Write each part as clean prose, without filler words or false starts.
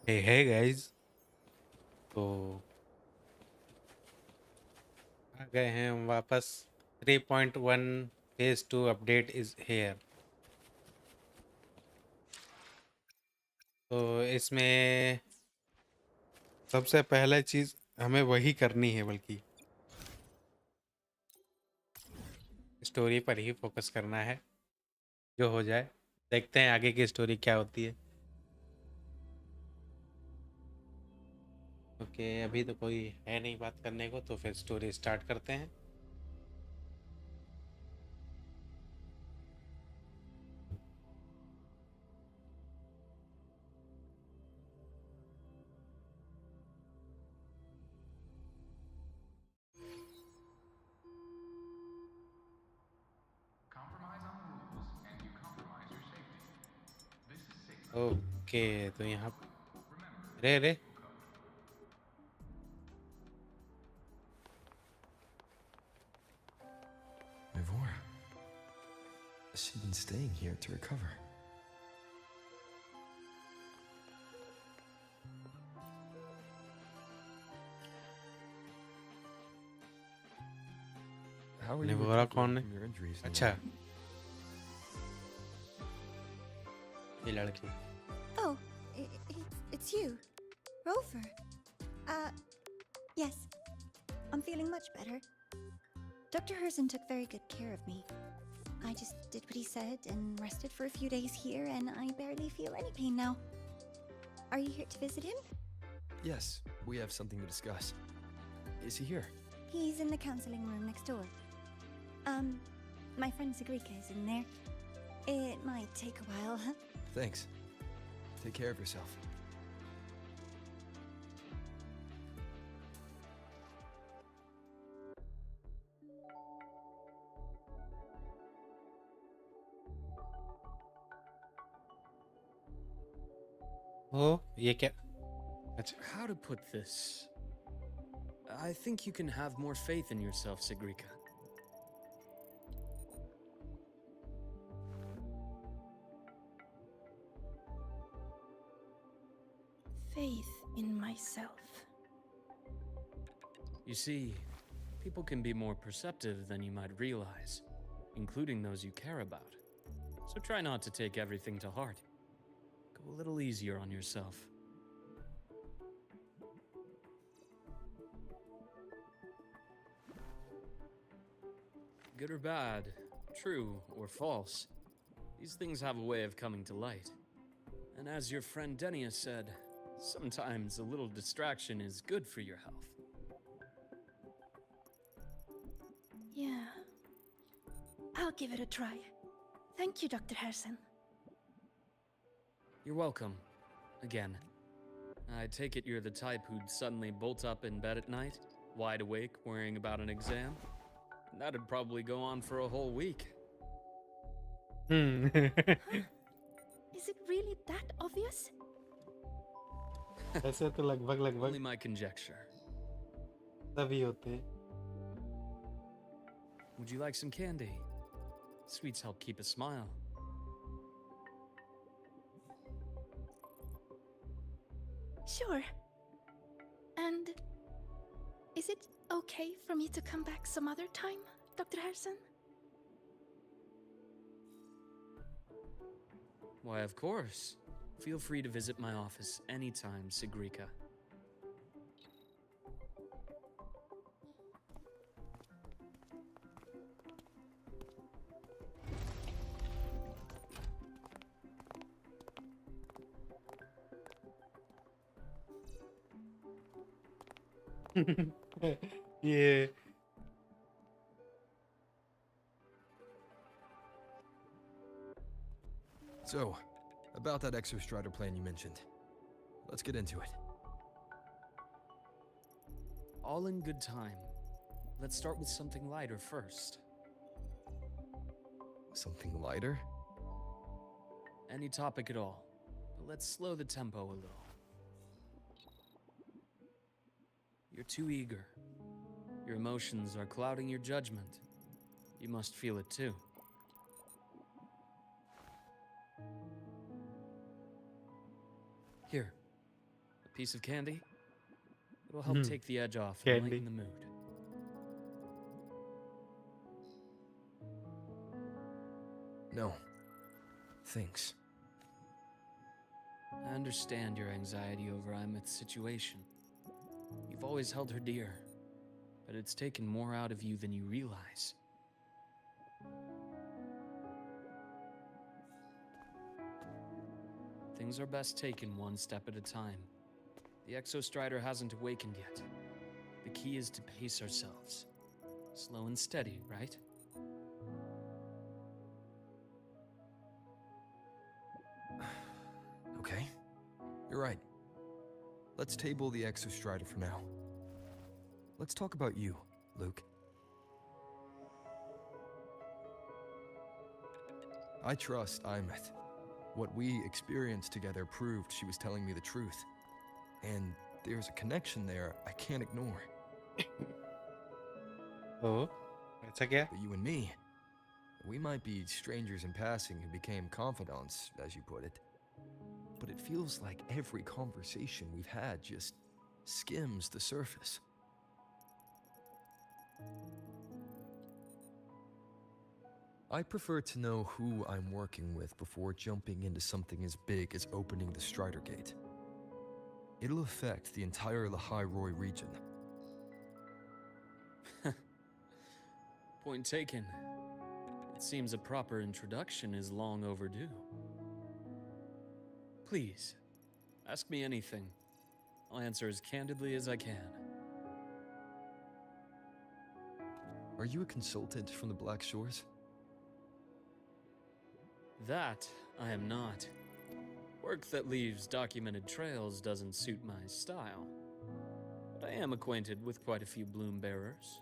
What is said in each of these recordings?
Hey guys, तो आ गए हैं हम वापस 3.1 फेज 2 अपडेट इज हेयर। तो इसमें सबसे पहले चीज हमें वही करनी है, बल्कि स्टोरी पर ही फोकस करना है। जो हो जाए, देखते हैं आगे की स्टोरी क्या होती है। ओके, अभी तो कोई है नहीं बात करने को, तो फिर स्टोरी स्टार्ट करते हैं। ओके, तो यहाँ अरे अरे Mivora. She'd been staying here to recover. How are you निभोरा recuperating कौन है? from your injuries, अच्छा, Mivora? ये लड़की। Oh, it's you, Rover. Yes, I'm feeling much better. Dr. Herzen took very good care of me. I just did what he said and rested for a few days here, and I barely feel any pain now. Are you here to visit him? Yes, we have something to discuss. Is he here? He's in the counseling room next door. My friend Sigrika is in there. It might take a while. Thanks. Take care of yourself. ओ ये क्या? अच्छा, How to put this? I think you can have more faith in yourself, Sigrika. Faith in myself. You see, people can be more perceptive than you might realize, including those you care about. So try not to take everything to heart. Go a little easier on yourself. Good or bad, true or false, these things have a way of coming to light. And as your friend Denia said, sometimes a little distraction is good for your health. Yeah. I'll give it a try. Thank you, Dr. Herzen. You're welcome. Again. I take it you're the type who'd suddenly bolt up in bed at night, wide awake, worrying about an exam? That'd probably go on for a whole week. Is it really that obvious? ऐसे तो लगभग Only लगभग my conjecture. सभी होते हैं। Would you like some candy? Sweets help keep a smile. Sure. And is it okay for me to come back some other time, Dr. Herzen? Why, of course. Feel free to visit my office anytime, Sigrika. ये So, about that Exostrider plan you mentioned. Let's get into it. All in good time. Let's start with something lighter first. Something lighter? Any topic at all. But let's slow the tempo a little. You're too eager. Your emotions are clouding your judgment. You must feel it too. Here, Piece of candy? It'll help take the edge off and Candy. lighten the mood. No. Thanks. I understand your anxiety over Imeth's situation. You've always held her dear, but it's taken more out of you than you realize. Things are best taken one step at a time. The Exostrider hasn't awakened yet. The key is to pace ourselves. Slow and steady, right? Okay. You're right. Let's table the Exostrider for now. Let's talk about you, Luke. I trust Imeth. What we experienced together proved she was telling me the truth. And there's a connection there I can't ignore. Oh, ऐसा क्या? But you and me, we might be strangers in passing who became confidants, as you put it. But it feels like every conversation we've had just skims the surface. I prefer to know who I'm working with before jumping into something as big as opening the Strider Gate. It'll affect the entire Lehigh Roy region. Point taken. It seems a proper introduction is long overdue. Please, ask me anything. I'll answer as candidly as I can. Are you a consultant from the Black Shores? That I am not. Work that leaves documented trails doesn't suit my style. But I am acquainted with quite a few bloom bearers.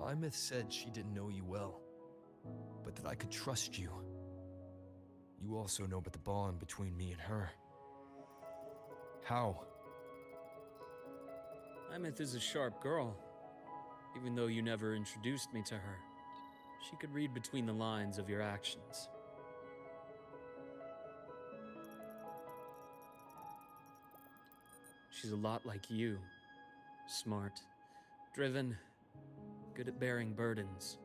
Imeth said she didn't know you well, but that I could trust you. You also know about the bond between me and her. How? Imeth is a sharp girl. Even though you never introduced me to her, she could read between the lines of your actions. She's a lot like you. Smart, driven, good at bearing burdens.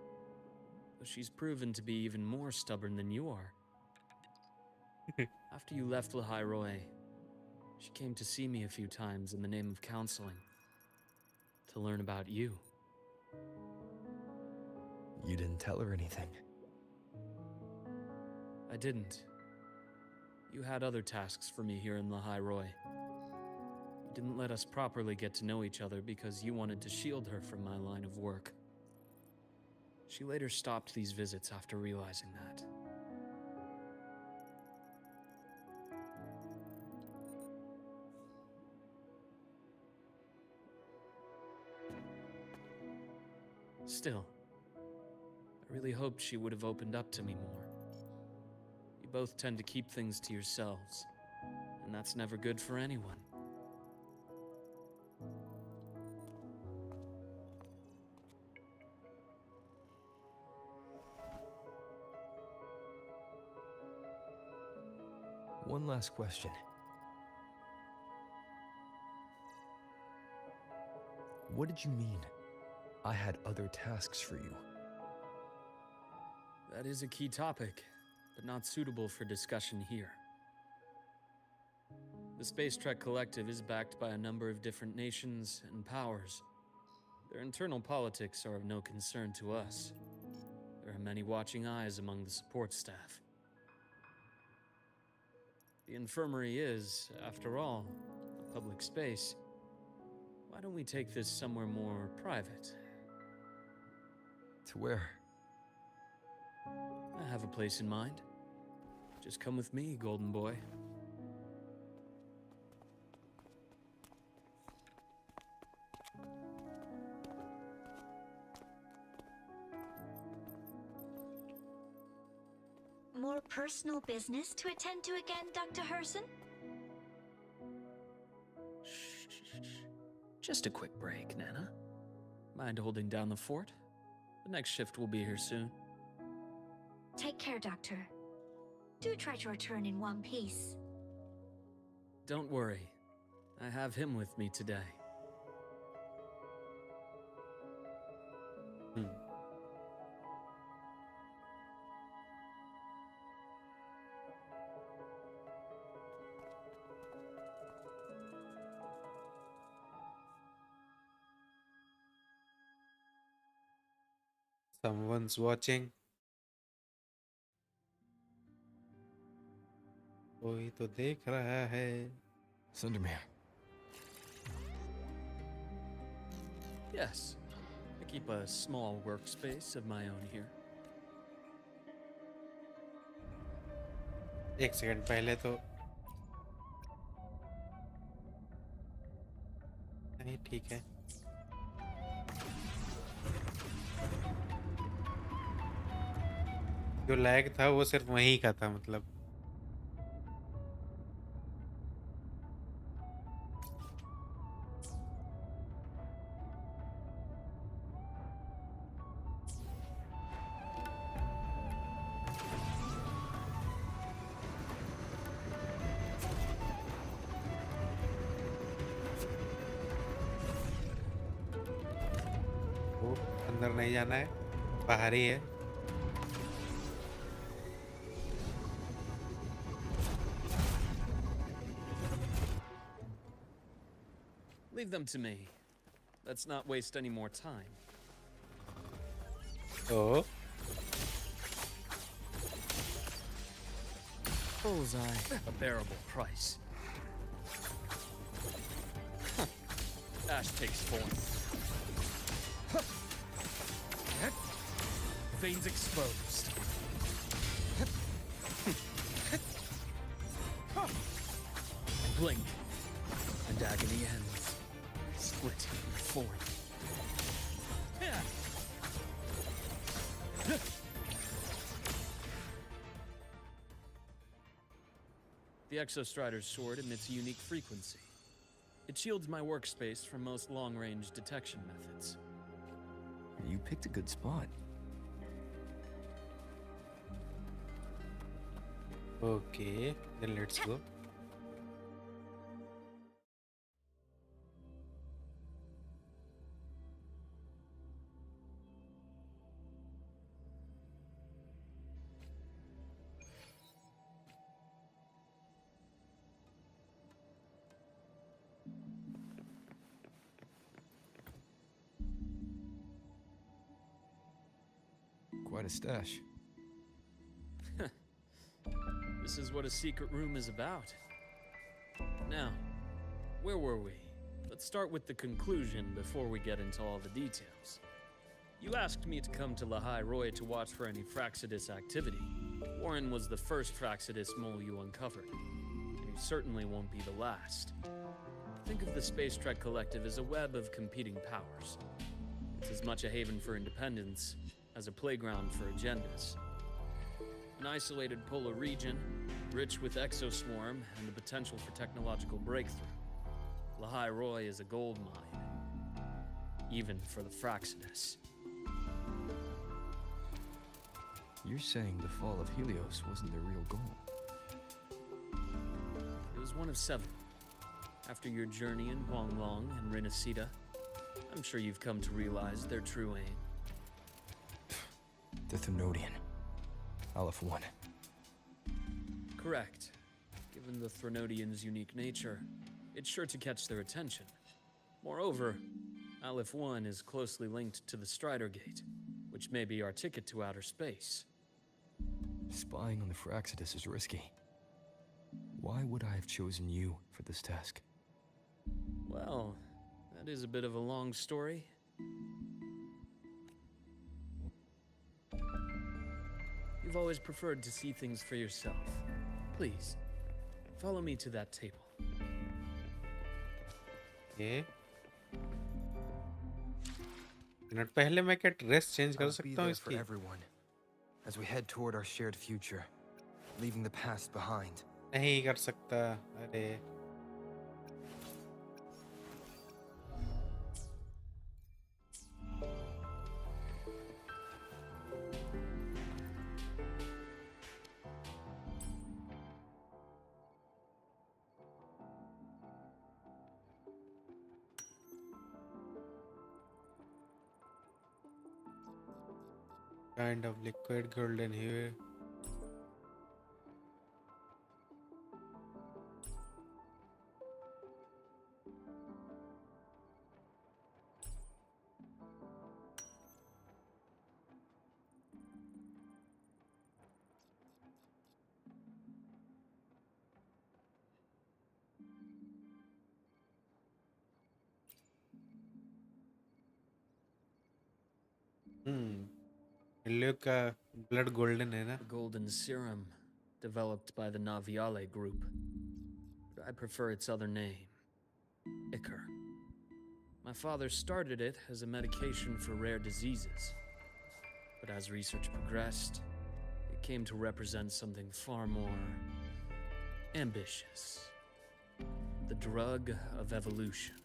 Though she's proven to be even more stubborn than you are. After you left Lehigh Roy, she came to see me a few times in the name of counseling. To learn about you. You didn't tell her anything. I didn't. You had other tasks for me here in Lehigh Roy. You didn't let us properly get to know each other because you wanted to shield her from my line of work. She later stopped these visits after realizing that. Still, I really hoped she would have opened up to me more. You both tend to keep things to yourselves, and that's never good for anyone. One last question. What did you mean? I had other tasks for you. That is a key topic, but not suitable for discussion here. The Space Trek Collective is backed by a number of different nations and powers. Their internal politics are of no concern to us. There are many watching eyes among the support staff. The infirmary is, after all, a public space. Why don't we take this somewhere more private? To where? I have a place in mind. Just come with me, golden boy. More personal business to attend to again, Dr. Herson? Shh. Just a quick break, Nana. Mind holding down the fort? The next shift will be here soon. Take care, Doctor. Do try to return in one piece. Don't worry. I have him with me today. Hmm, someone's watching. कोई तो देख रहा है. Sundermere. Yes. I keep a small workspace of my own here. एक second पहले तो नहीं, ठीक है. जो लैग था वो सिर्फ वहीं का था, मतलब. वो अंदर नहीं जाना है, बाहर ही है. Leave them to me. Let's not waste any more time. तो Bullseye, a bearable price. Ash takes form. Veins exposed. Blink, and agony ends, split in four. The Exostrider's sword emits a unique frequency. It shields my workspace from most long-range detection methods. You picked a good spot. okay, then let's go. Quite a stash. This is what a secret room is about. Now, where were we? Let's start with the conclusion before we get into all the details. You asked me to come to Lahai Roy to watch for any Fraxidus activity. Warren was the first Fraxidus mole you uncovered, and he certainly won't be the last. Think of the Space Trek Collective as a web of competing powers. It's as much a haven for independence as a playground for agendas. An isolated polar region, rich with exoswarm and the potential for technological breakthrough. Lahai Roy is a gold mine, even for the Fraxidus. You're saying the fall of Helios wasn't their real goal? It was one of 7. After your journey in Huanglong and Renacida, I'm sure you've come to realize their true aim. The Thenodian. Aleph 1. Correct. Given the Threnodian's unique nature, it's sure to catch their attention. Moreover, Aleph 1 is closely linked to the Strider Gate, which may be our ticket to outer space. Spying on the Fraxidus is risky. Why would I have chosen you for this task? Well, that is a bit of a long story. You've always preferred to see things for yourself. Please, follow me to that table. okay. Minute पहले मैं क्या dress change कर I'll be सकता हूँ there for इसकी? everyone as we head toward our shared future, leaving the past behind. नहीं कर सकता. अरे Kind of liquid golden hue. Hmm. Luuk का blood golden है ना? A golden serum developed by the Naviale group. But I prefer its other name, Ichor. My father started it as a medication for rare diseases. But as research progressed, it came to represent something far more ambitious. The drug of evolution.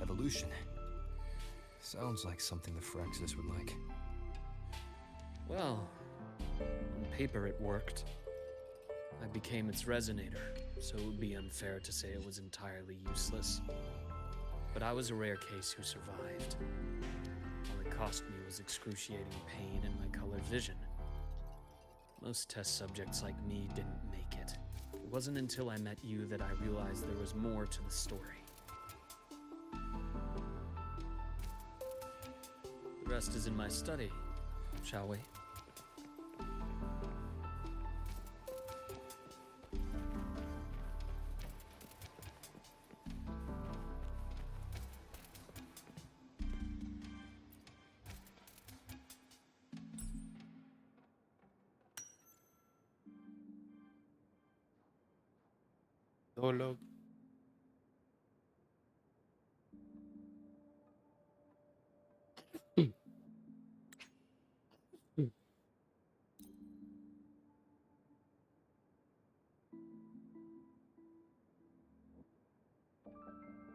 Evolution. Sounds like something the Phyrexis would like. Well, on paper it worked. I became its resonator, so it would be unfair to say it was entirely useless. But I was a rare case who survived. All it cost me was excruciating pain and my colored vision. Most test subjects like me didn't make it. It wasn't until I met you that I realized there was more to the story. The rest is in my study, shall we? दो लोग.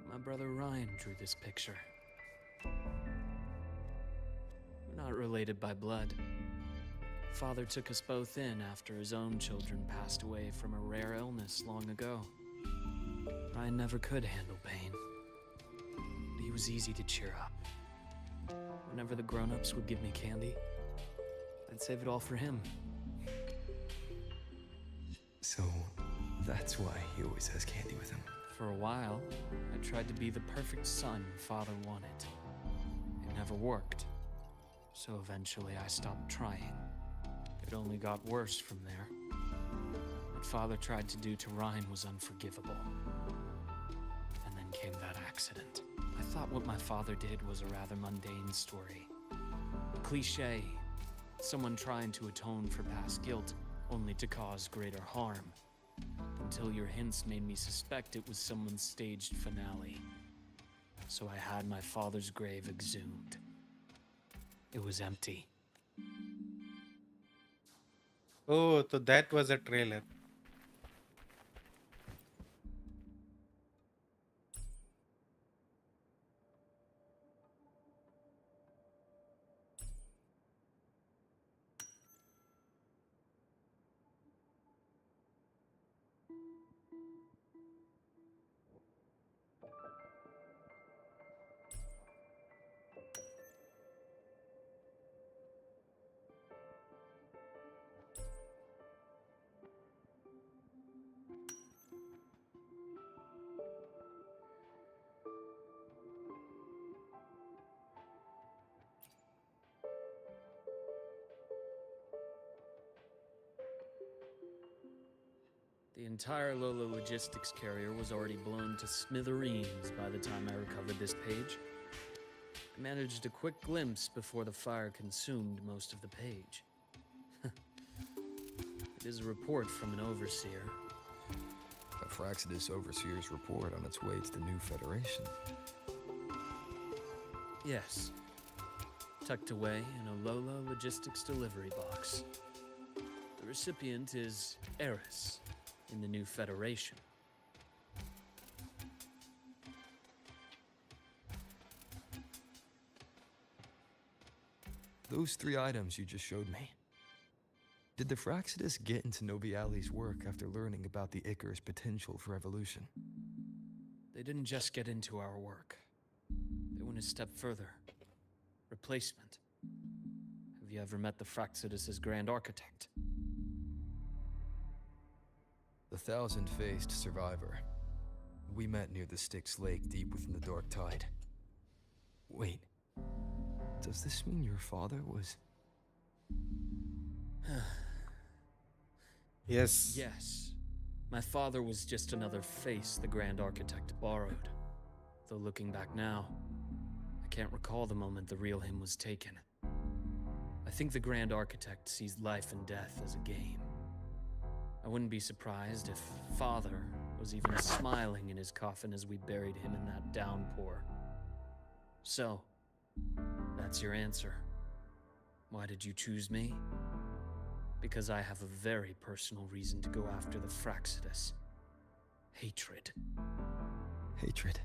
My brother Ryan drew this picture. We're not related by blood. Father took us both in after his own children passed away from a rare illness long ago. Ryan never could handle pain, but he was easy to cheer up. Whenever the grown-ups would give me candy, I'd save it all for him. So, that's why he always has candy with him. For a while, I tried to be the perfect son Father wanted. It never worked, so eventually I stopped trying. It only got worse from there. What Father tried to do to Ryan was unforgivable. And then came that accident. I thought what my father did was a rather mundane story. A cliché. Someone trying to atone for past guilt, only to cause greater harm. Until your hints made me suspect it was someone's staged finale. So I had my father's grave exhumed. It was empty. Oh, so that was a trailer. The entire Lola logistics carrier was already blown to smithereens by the time I recovered this page. I managed a quick glimpse before the fire consumed most of the page. It is a report from an overseer. A Phyrexis overseer's report on its way to the new Federation. Yes. Tucked away in a Lola logistics delivery box. The recipient is Eris in the new Federation. Those 3 items you just showed me. Did the Phyrexis get into Noviali's work after learning about the Ichor's potential for evolution? They didn't just get into our work. They went a step further. Replacement. Have you ever met the Fraxidus' Grand Architect? The thousand-faced survivor. We met near the Styx Lake deep within the Dark Tide. Wait. Does this mean your father was... Yes. Yes. My father was just another face the Grand Architect borrowed. Though looking back now, I can't recall the moment the real him was taken. I think the Grand Architect sees life and death as a game. I wouldn't be surprised if Father was even smiling in his coffin as we buried him in that downpour. So, that's your answer. Why did you choose me? Because I have a very personal reason to go after the Fraxidus. Hatred. hatred?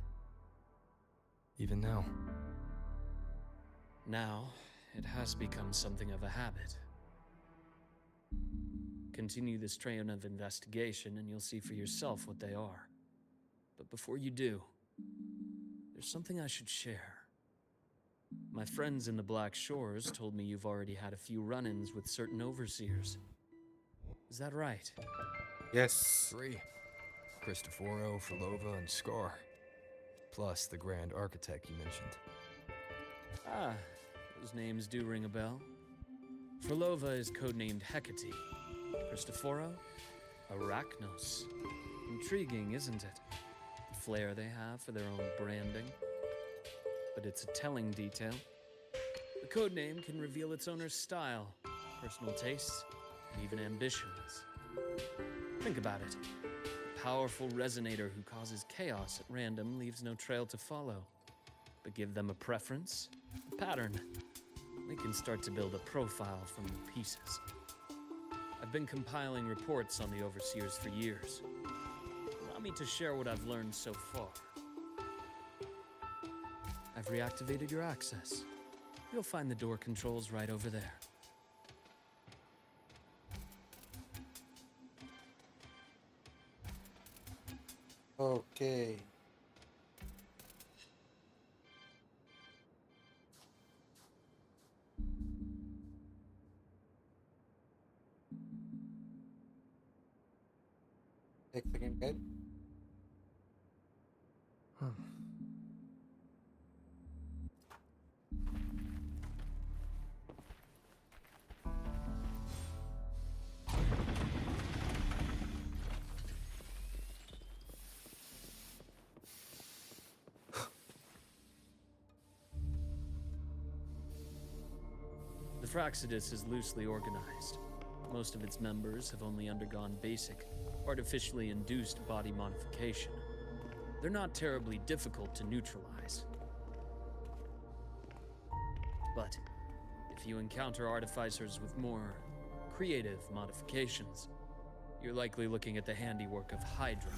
Even now? Now, it has become something of a habit. Continue this train of investigation and you'll see for yourself what they are. But before you do, there's something I should share. My friends in the Black Shores told me you've already had a few run-ins with certain overseers. Is that right? Yes. 3. Cristoforo, Filova, and Scar. Plus the Grand Architect you mentioned. Ah, those names do ring a bell. Filova is codenamed Hecate. Cristoforo? Arachnos. Intriguing, isn't it? The flair they have for their own branding. But it's a telling detail. The codename can reveal its owner's style, personal tastes, and even ambitions. Think about it. A powerful resonator who causes chaos at random leaves no trail to follow. But give them a preference, a pattern. They can start to build a profile from the pieces. I've been compiling reports on the Overseers for years. Allow me to share what I've learned so far. I've reactivated your access. You'll find the door controls right over there. Okay. एक second guys. The Fraxidus is loosely organized. Most of its members have only undergone basic, artificially induced body modification. They're not terribly difficult to neutralize. But if you encounter artificers with more creative modifications, you're likely looking at the handiwork of Hydra.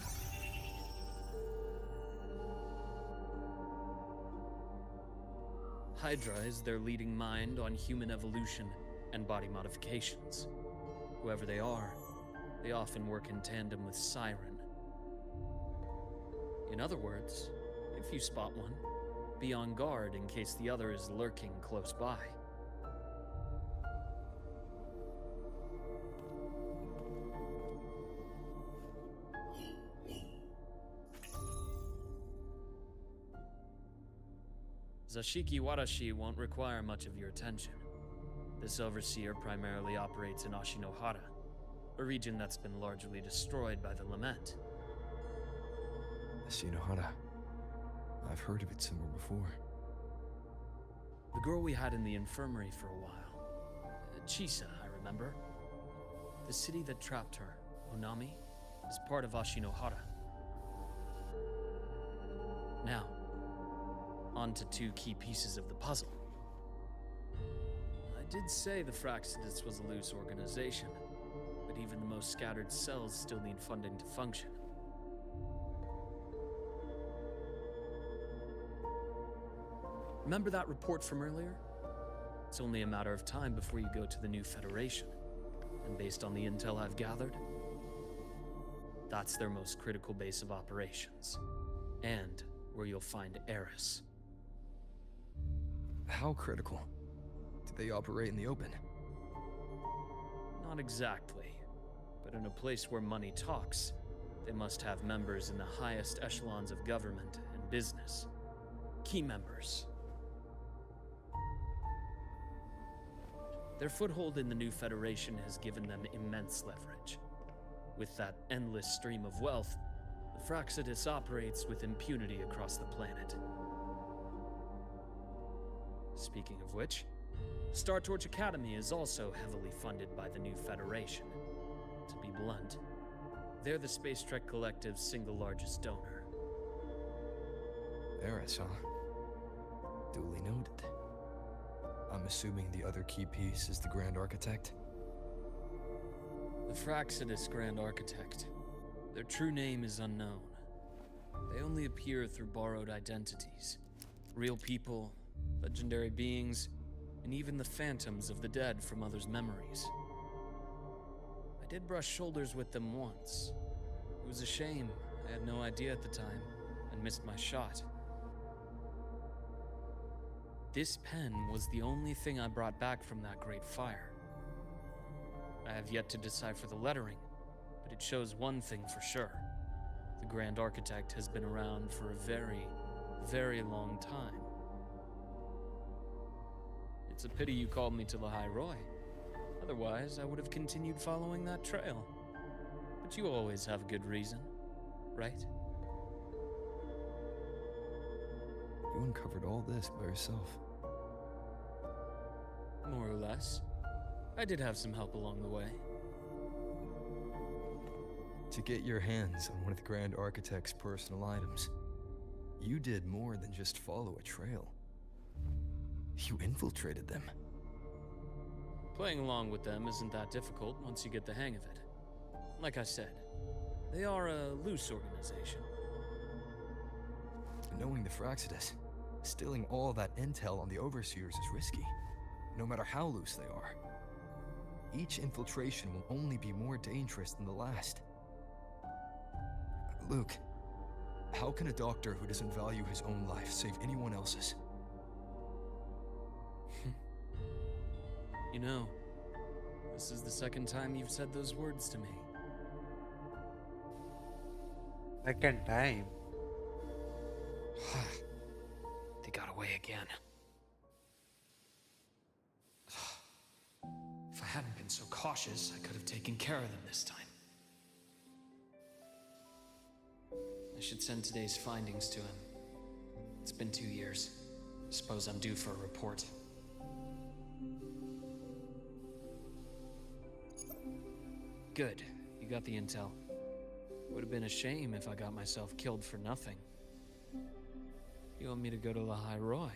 Hydra is their leading mind on human evolution and body modifications. Whoever they are, they often work in tandem with Siren. In other words, if you spot one, be on guard in case the other is lurking close by. Zashiki Warashi won't require much of your attention. This overseer primarily operates in Ashinohara, a region that's been largely destroyed by the Lament. Ashinohara. I've heard of it somewhere before. The girl we had in the infirmary for a while. Chisa, I remember. The city that trapped her, Onami, is part of Ashinohara. Now, on to 2 key pieces of the puzzle. I did say the Fraxidus was a loose organization, but even the most scattered cells still need funding to function. Remember that report from earlier? It's only a matter of time before you go to the new Federation. And based on the intel I've gathered, that's their most critical base of operations. And where you'll find Eris. How critical? They operate in the open. Not exactly. But in a place where money talks, they must have members in the highest echelons of government and business. Key members. Their foothold in the new Federation has given them immense leverage. With that endless stream of wealth, the Fraxidus operates with impunity across the planet. Speaking of which, Star Torch Academy is also heavily funded by the new Federation. To be blunt, they're the Space Trek Collective's single largest donor. Eris, huh? Duly noted. I'm assuming the other key piece is the Grand Architect? The Fraxidus Grand Architect. Their true name is unknown. They only appear through borrowed identities. Real people, legendary beings, and even the phantoms of the dead from others' memories. I did brush shoulders with them once. It was a shame. I had no idea at the time, and missed my shot. This pen was the only thing I brought back from that great fire. I have yet to decipher the lettering, but it shows one thing for sure. The Grand Architect has been around for a very, very long time. It's a pity you called me to Lahai Roy. Otherwise, I would have continued following that trail. But you always have a good reason, right? You uncovered all this by yourself. More or less. I did have some help along the way. To get your hands on one of the Grand Architect's personal items, you did more than just follow a trail. You infiltrated them. Playing along with them isn't that difficult once you get the hang of it. Like I said, they are a loose organization. Knowing the Fraxidus, stealing all that intel on the Overseers is risky, no matter how loose they are. Each infiltration will only be more dangerous than the last. Luke, how can a doctor who doesn't value his own life save anyone else's? You know, this is the second time you've said those words to me. Second time. They got away again. If I hadn't been so cautious, I could have taken care of them this time. I should send today's findings to him. It's been 2 years. Suppose I'm due for a report. Good. You got the intel. Would have been a shame if I got myself killed for nothing. You want me to go to Lahai Roy?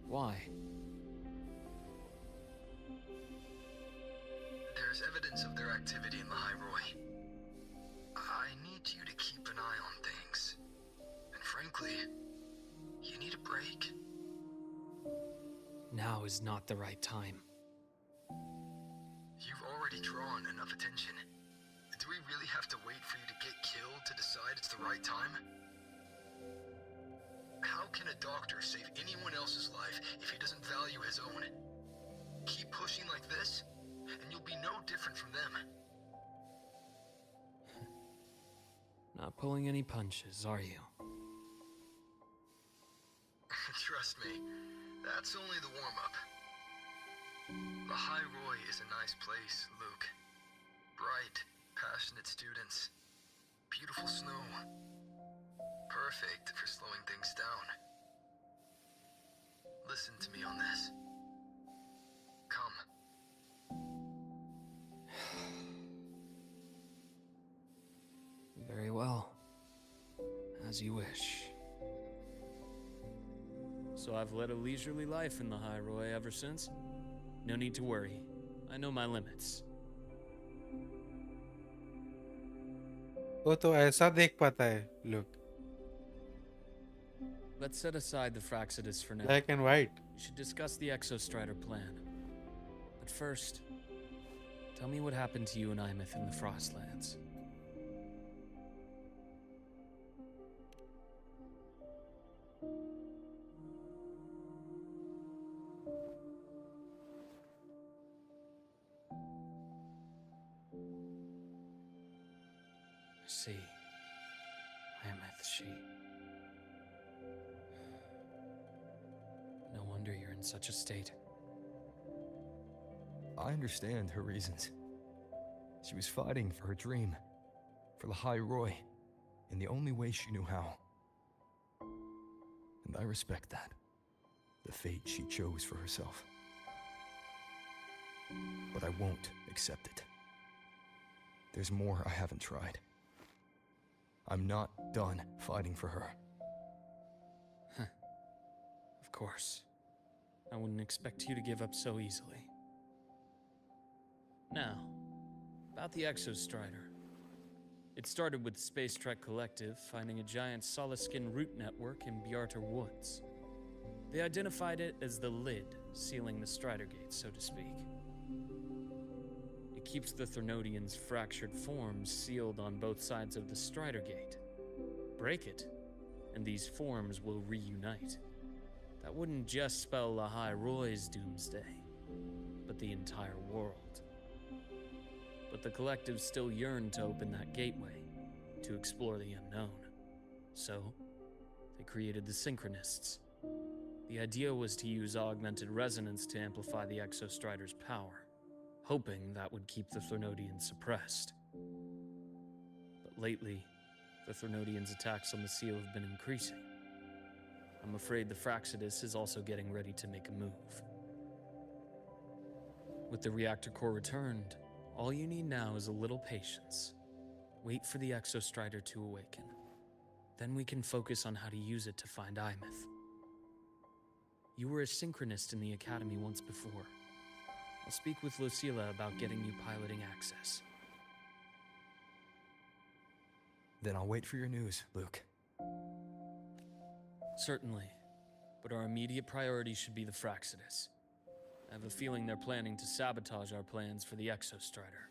Why? There's evidence of their activity in Lahai Roy. I need you to keep an eye on things. And frankly, you need a break. Now is not the right time. You've already drawn enough attention. Do we really have to wait for you to get killed to decide it's the right time? How can a doctor save anyone else's life if he doesn't value his own? Keep pushing like this, and you'll be no different from them. Not pulling any punches, are you? Trust me, that's only the warm-up. Lahai Roy is a nice place, Luke. Bright, passionate students. Beautiful snow. Perfect for slowing things down. Listen to me on this. Come. Very well. As you wish. So I've led a leisurely life in the High Roy ever since? No need to worry. I know my limits. वो तो ऐसा देख पाता है look Let's set aside the Fraxidus for now. black and white. We should discuss the Exostrider plan. But first, tell me what happened to you and Imeth in the Frostlands. in such a state. I understand her reasons. She was fighting for her dream, for the High Roy, in the only way she knew how. And I respect that, the fate she chose for herself. But I won't accept it. There's more I haven't tried. I'm not done fighting for her. Of course. I wouldn't expect you to give up so easily. Now, about the Exostrider. It started with the Space Trek Collective finding a giant solid-skin root network in Bjarter Woods. They identified it as the lid, sealing the Strider Gate, so to speak. It keeps the Threnodians' fractured forms sealed on both sides of the Strider Gate. Break it, and these forms will reunite. That wouldn't just spell the High Roy's doomsday, but the entire world. But the Collective still yearned to open that gateway, to explore the unknown. So, they created the Synchronists. The idea was to use augmented resonance to amplify the Exostrider's power, hoping that would keep the Threnodians suppressed. But lately, the Threnodians' attacks on the seal have been increasing. I'm afraid the Fraxidus is also getting ready to make a move. With the reactor core returned, all you need now is a little patience. Wait for the Exostrider to awaken. Then we can focus on how to use it to find Imeth. You were a synchronist in the Academy once before. I'll speak with Lucilla about getting you piloting access. Then I'll wait for your news, Luke. Certainly, but our immediate priority should be the Fraxidus. I have a feeling they're planning to sabotage our plans for the Exostrider.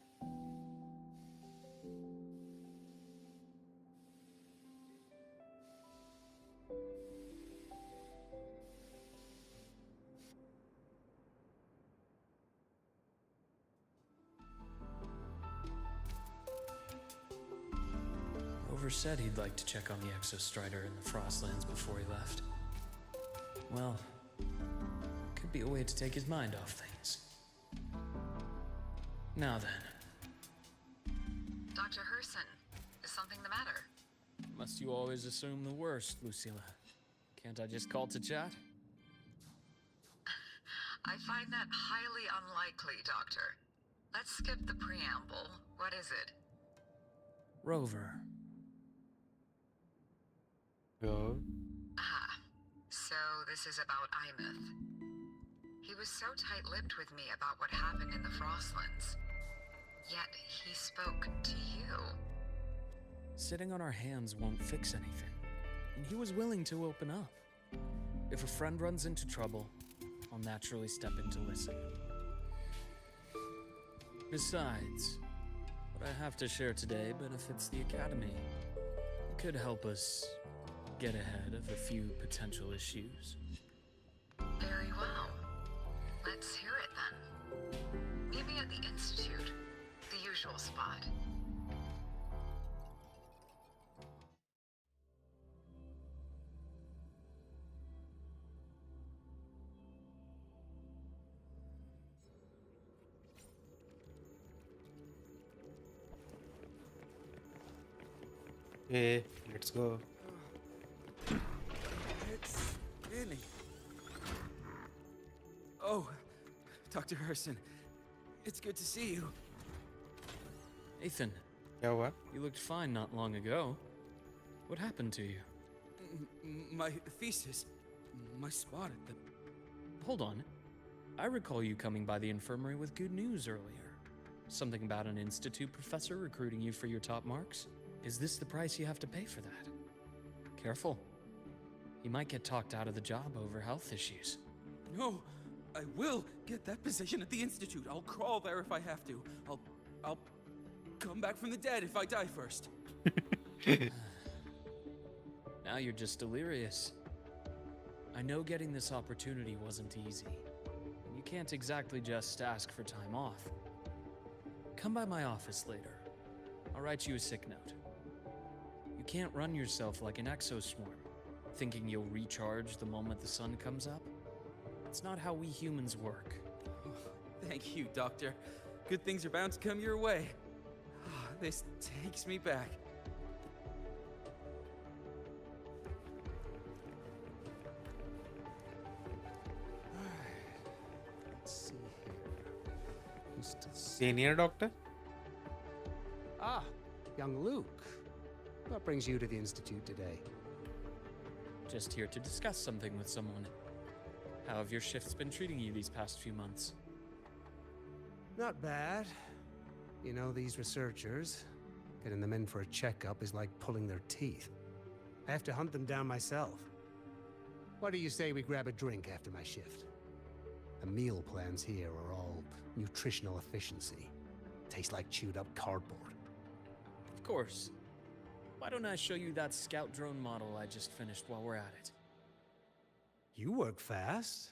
Rover said he'd like to check on the Exostrider in the Frostlands before he left. Well, could be a way to take his mind off things. Now then. Dr. Herson, is something the matter? Must you always assume the worst, Lucilla? Can't I just call to chat? I find that highly unlikely, Doctor. Let's skip the preamble. What is it? Rover. Go. Ah, so this is about Imeth. He was so tight-lipped with me about what happened in the Frostlands. Yet he spoke to you. Sitting on our hands won't fix anything, and he was willing to open up. If a friend runs into trouble, I'll naturally step in to listen. Besides, what I have to share today benefits the Academy. It could help us get ahead of a few potential issues. Very well. Let's hear it then. Meet me at the Institute, the usual spot. Hey, let's go. It's Vinny. Oh, Dr. Herson. It's good to see you. Nathan, क्या हुआ? you looked fine not long ago. What happened to you? My thesis. My spot at the... Hold on. I recall you coming by the infirmary with good news earlier. Something about an institute professor recruiting you for your top marks? Is this the price you have to pay for that? Careful. You might get talked out of the job over health issues. No, I will get that position at the Institute. I'll crawl there if I have to. I'll come back from the dead if I die first. Now you're just delirious. I know getting this opportunity wasn't easy. You can't exactly just ask for time off. Come by my office later. I'll write you a sick note. You can't run yourself like an exoswarm, thinking you'll recharge the moment the sun comes up. It's not how we humans work. Thank you, Doctor. Good things are bound to come your way. This takes me back. Let's see here. Who's to Senior doctor? Ah, young Luke. What brings you to the Institute today? Just here to discuss something with someone. How have your shifts been treating you these past few months? Not bad. You know, these researchers, getting them in for a checkup is like pulling their teeth. I have to hunt them down myself. What do you say we grab a drink after my shift? The meal plans here are all nutritional efficiency. Taste like chewed up cardboard. Of course. Why don't I show you that scout drone model I just finished while we're at it? You work fast.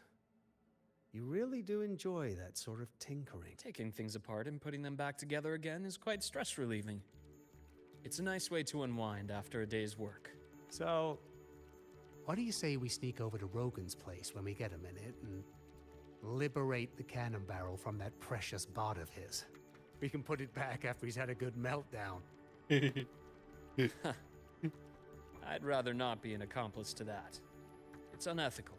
You really do enjoy that sort of tinkering. Taking things apart and putting them back together again is quite stress relieving. It's a nice way to unwind after a day's work. So, what do you say we sneak over to Rogan's place when we get a minute and liberate the cannon barrel from that precious bot of his? We can put it back after he's had a good meltdown. I'd rather not be an accomplice to that. It's unethical.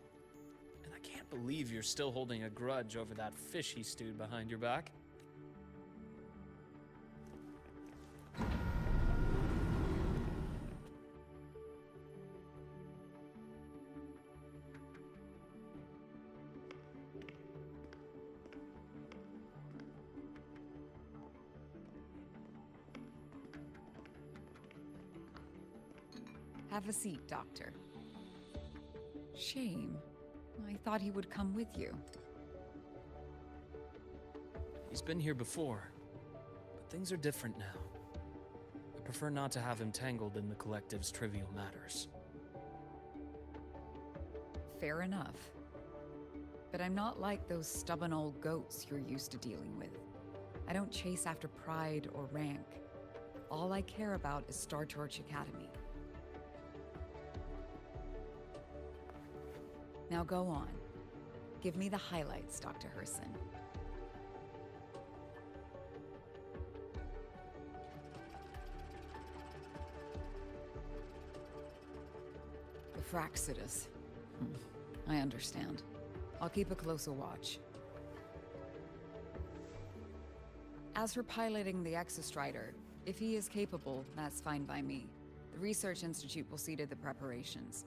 And I can't believe you're still holding a grudge over that fish he stewed behind your back. Have a seat, Doctor. Shame. I thought he would come with you. He's been here before, but things are different now. I prefer not to have him tangled in the collective's trivial matters. Fair enough. But I'm not like those stubborn old goats you're used to dealing with. I don't chase after pride or rank. All I care about is Star Torch Academy. Now go on. Give me the highlights, Dr. Herson. The Fraxidus. I understand. I'll keep a closer watch. As for piloting the Exostrider, if he is capable, that's fine by me. The Research Institute will see to the preparations.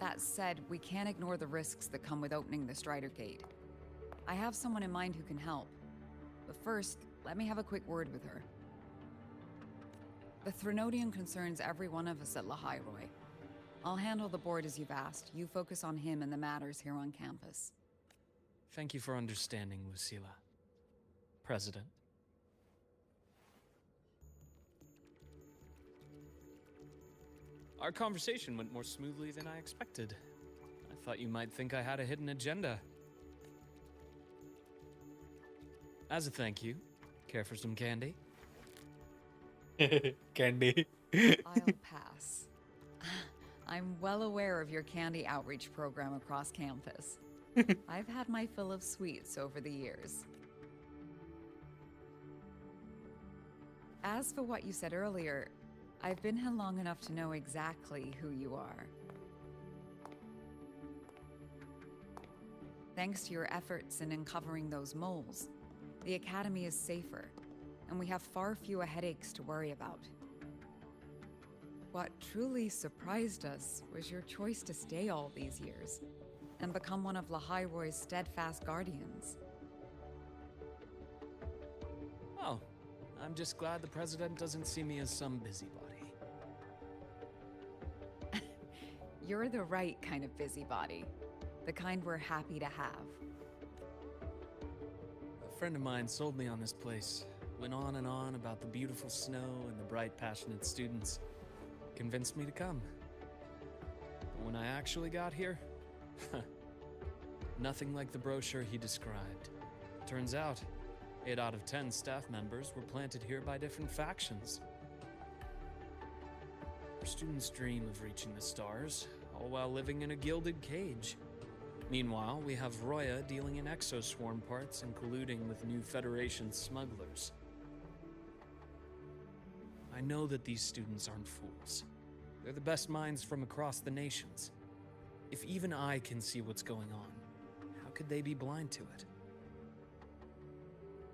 That said, we can't ignore the risks that come with opening the Strider Gate. I have someone in mind who can help. But first, let me have a quick word with her. The Threnodian concerns every one of us at Lahairoi. I'll handle the board as you've asked. You focus on him and the matters here on campus. Thank you for understanding, Lucilla. President. Our conversation went more smoothly than I expected. I thought you might think I had a hidden agenda. As a thank you, care for some candy? Candy. I'll pass. I'm well aware of your candy outreach program across campus. I've had my fill of sweets over the years. As for what you said earlier, I've been here long enough to know exactly who you are. Thanks to your efforts in uncovering those moles, the Academy is safer, and we have far fewer headaches to worry about. What truly surprised us was your choice to stay all these years and become one of Lahairoi's steadfast guardians. Oh, I'm just glad the President doesn't see me as some busybody. You're the right kind of busybody. The kind we're happy to have. A friend of mine sold me on this place. Went on and on about the beautiful snow and the bright, passionate students. Convinced me to come. But when I actually got here, nothing like the brochure he described. Turns out, 8 out of 10 staff members were planted here by different factions. Our students dream of reaching the stars, all while living in a gilded cage. Meanwhile, we have Roya dealing in exoswarm parts and colluding with new Federation smugglers. I know that these students aren't fools. They're the best minds from across the nations. If even I can see what's going on, how could they be blind to it?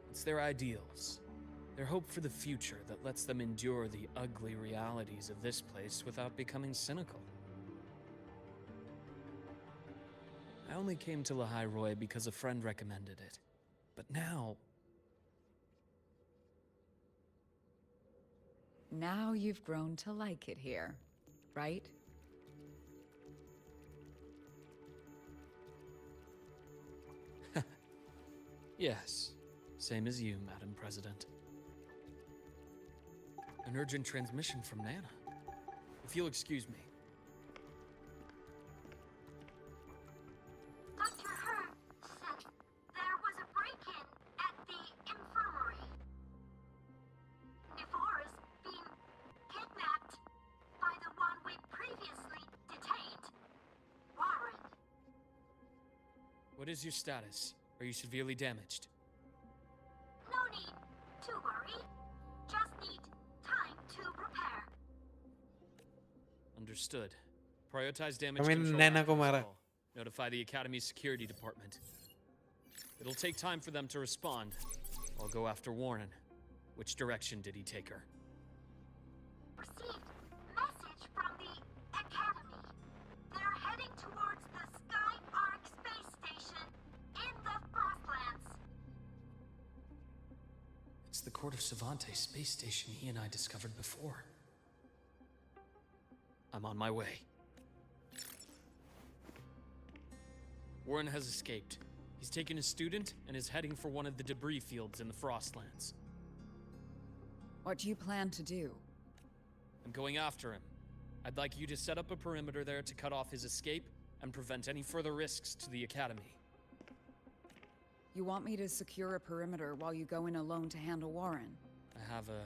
It's their ideals, their hope for the future that lets them endure the ugly realities of this place without becoming cynical. I only came to Lahai Roy because a friend recommended it. But now... Now you've grown to like it here, right? Yes, same as you, Madam President. An urgent transmission from Nana. If you'll excuse me. Dr. Hurd said there was a break-in at the infirmary. Nevora's being kidnapped by the one we previously detained, Warren. What is your status? Are you severely damaged? No need to worry. Just need time to repair. Understood. Prioritize damage Kami control Nana after ko this mara. call. Notify the Academy's security department. It'll take time for them to respond. I'll go after Warren. Which direction did he take her? Received message from the Academy. They're heading towards the Sky Arc space station in the Frostlands. It's the Court of Savante space station he and I discovered before. I'm on my way. Warren has escaped. He's taken a student and is heading for one of the debris fields in the Frostlands. What do you plan to do? I'm going after him. I'd like you to set up a perimeter there to cut off his escape and prevent any further risks to the Academy. You want me to secure a perimeter while you go in alone to handle Warren? I have a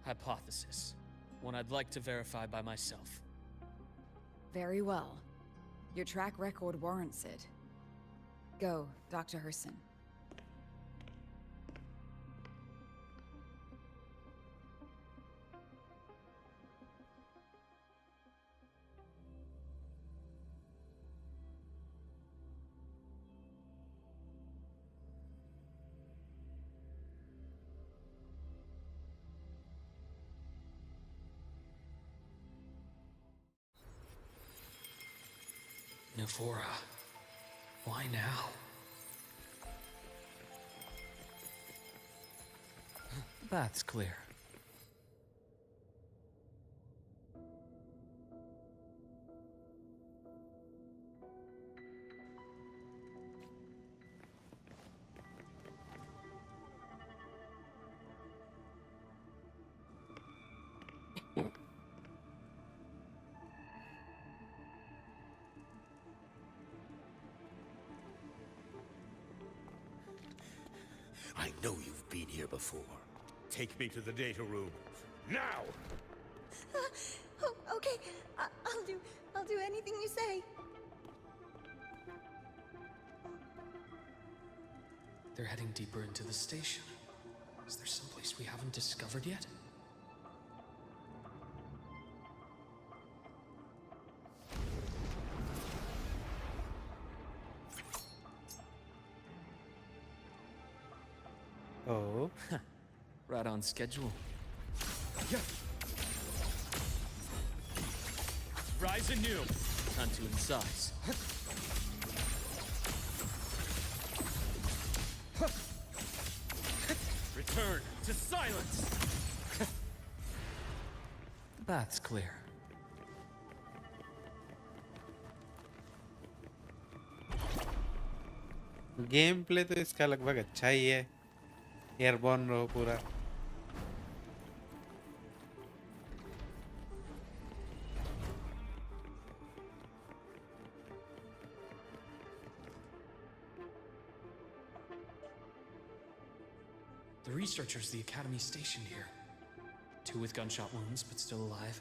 hypothesis. One I'd like to verify by myself. Very well. Your track record warrants it. Go, Dr. Herson. Nevora, why now? The bath's clear. I know you've been here before. Take me to the data room. Now! Oh, okay. I'll do anything you say. They're heading deeper into the station. Is there someplace we haven't discovered yet? Oh. Right on schedule. Rise anew. Time to incise. Return to silence. The bath's clear. Game play तो इसका लगभग अच्छा ही है. Airborne रहो पूरा. The researchers the Academy stationed here. 2 with gunshot wounds, but still alive.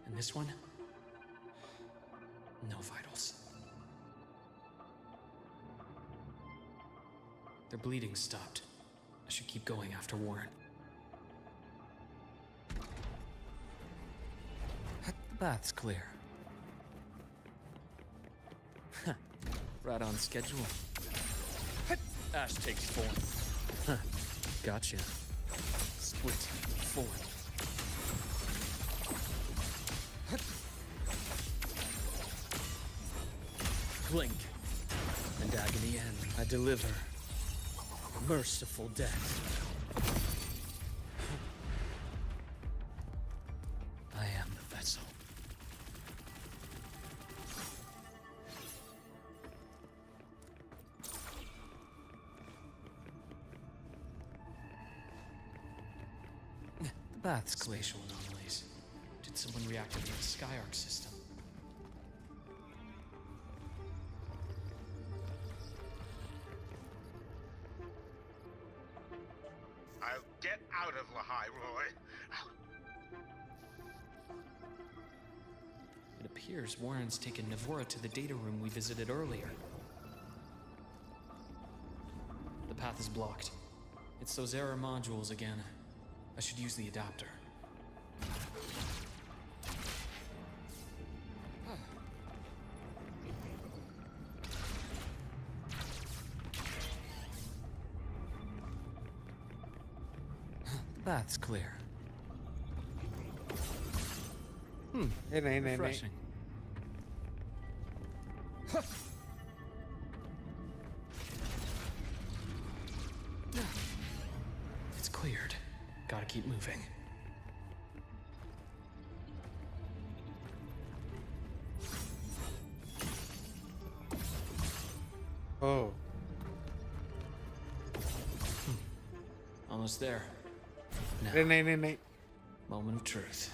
And this one? No vitals. Their bleeding stopped. I should keep going after Warren. The bath's clear. Right on schedule. Ash takes form. Gotcha. Split form. Blink. And agony end. I deliver. Merciful death. I am the vessel. The bath's glacial anomalies. Did someone reactivate the Skyarc system? I'll get out of Lahai, Roy. It appears Warren's taken Navora to the data room we visited earlier. The path is blocked. It's those error modules again. I should use the adapter. The bath's clear. Hey, नहीं नहीं नहीं Refreshing. It's cleared. Gotta keep moving. Oh, Almost there. Now, अरे नहीं नहीं नहीं moment of truth.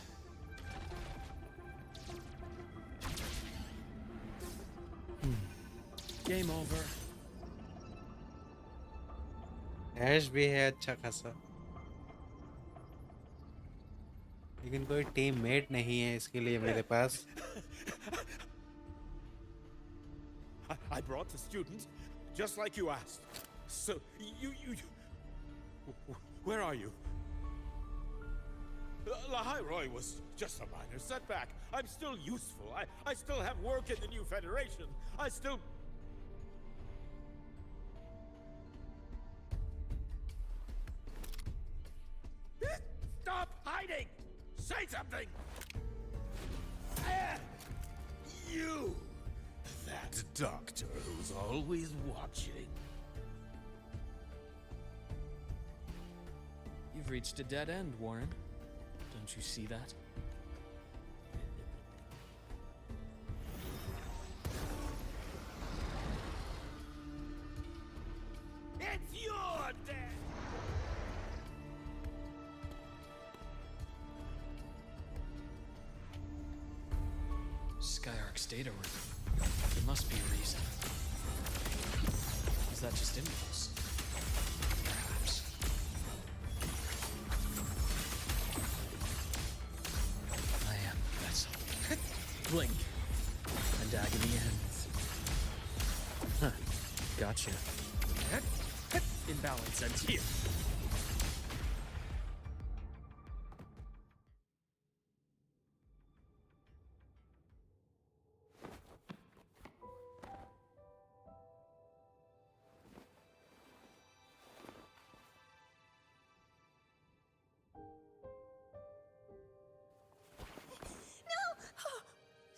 Game over. ऐश भी है अच्छा खासा, लेकिन कोई टीममेट नहीं है इसके लिए मेरे पास. I brought the student, just like you asked. So, you... Where are you? Lahai Roy was just a minor setback. I'm still useful. I still have work in the new Federation. I still... Stop hiding! Say something! You! That doctor who's always watching. You've reached a dead end, Warren. Don't you see that? It's your death! Skyarc's data room. There must be a reason. Is that just impulse? Perhaps. I am the vessel. Blink. And agony ends. Huh. Gotcha. Imbalance ends here.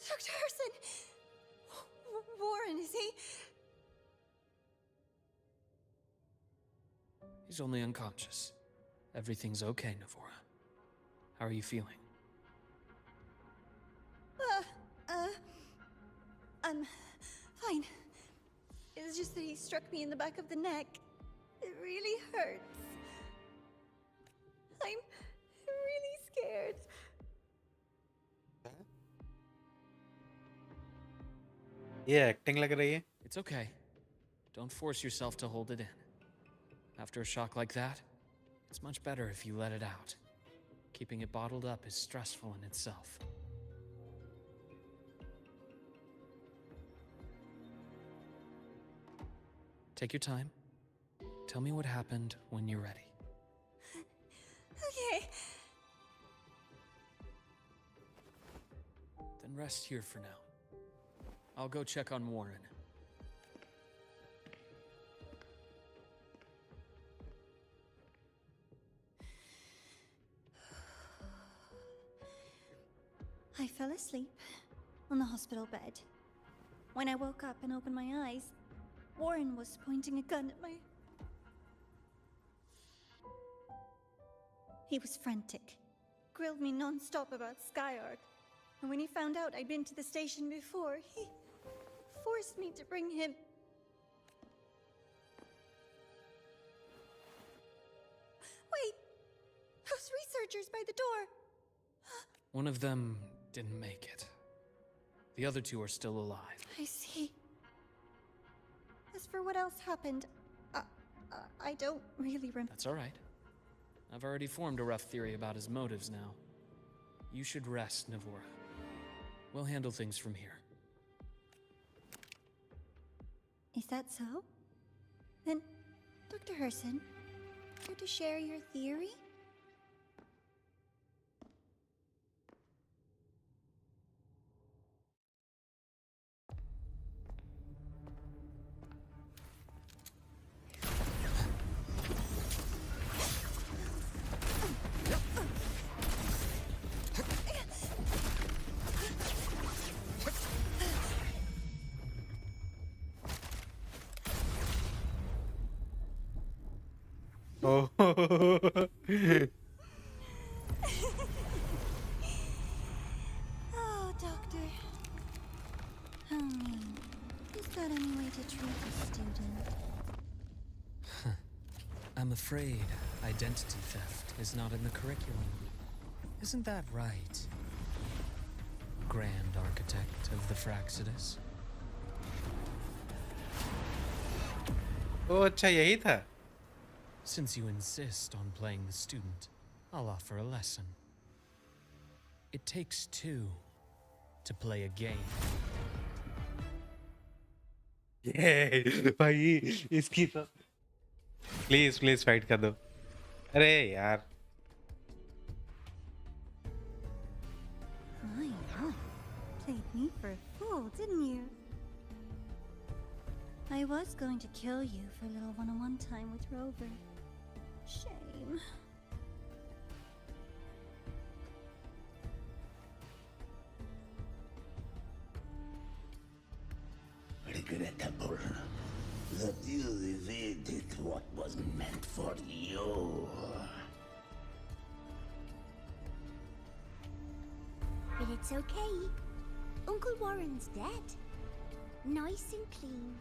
Dr. Harrison! Warren, is he? He's only unconscious. Everything's okay, Navora. How are you feeling? I'm fine. It's just that he struck me in the back of the neck. It really hurts. I'm really scared. ये acting लग रही है. It's okay. Don't force yourself to hold it in. After a shock like that, it's much better if you let it out. Keeping it bottled up is stressful in itself. Take your time. Tell me what happened when you're ready. Okay. Then rest here for now. I'll go check on Warren. I fell asleep on the hospital bed. When I woke up and opened my eyes, Warren was pointing a gun at my... He was frantic. Grilled me non-stop about Skyark. And when he found out I'd been to the station before, he forced me to bring him... Wait! Those researchers by the door! One of them didn't make it. The other two are still alive. I see. As for what else happened, I don't really remember. That's all right. I've already formed a rough theory about his motives now. You should rest, Navora. We'll handle things from here. Is that so? Then, Dr. Herson, care to share your theory? Oh. Oh, Doctor. How mean. Is that any way to treat a student? I'm afraid identity theft is not in the curriculum. Isn't that right, Grand Architect of the Fraxidus? Oh, अच्छा यही था. Since you insist on playing the student, I'll offer a lesson. It takes two to play a game. ये भाई इसकी तो please fight कर दो. अरे यार. My, played me for a fool, didn't you? I was going to kill you for a little one-on-one time with Rover. Shame. Regrettable that you evaded what was meant for you. But it's okay. Uncle Warren's dead. Nice and clean.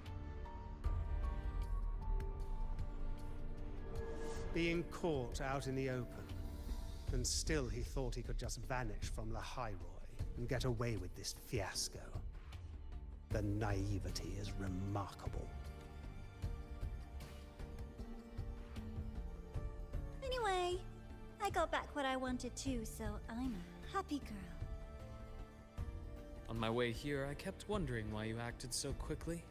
Being caught out in the open, and still he thought he could just vanish from La Highroy and get away with this fiasco. The naivety is remarkable. Anyway, I got back what I wanted too, so I'm a happy girl. On my way here, I kept wondering why you acted so quickly.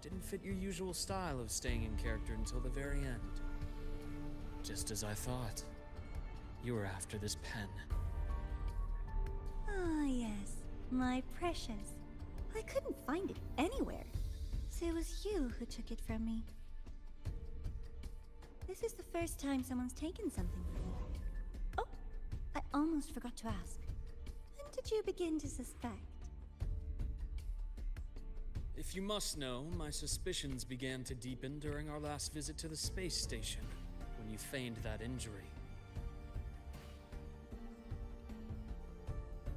Didn't fit your usual style of staying in character until the very end. Just as I thought. You were after this pen. Ah, yes, my precious. I couldn't find it anywhere, so it was you who took it from me. This is the first time someone's taken something from me. Oh, I almost forgot to ask. When did you begin to suspect? If you must know, my suspicions began to deepen during our last visit to the space station, when you feigned that injury.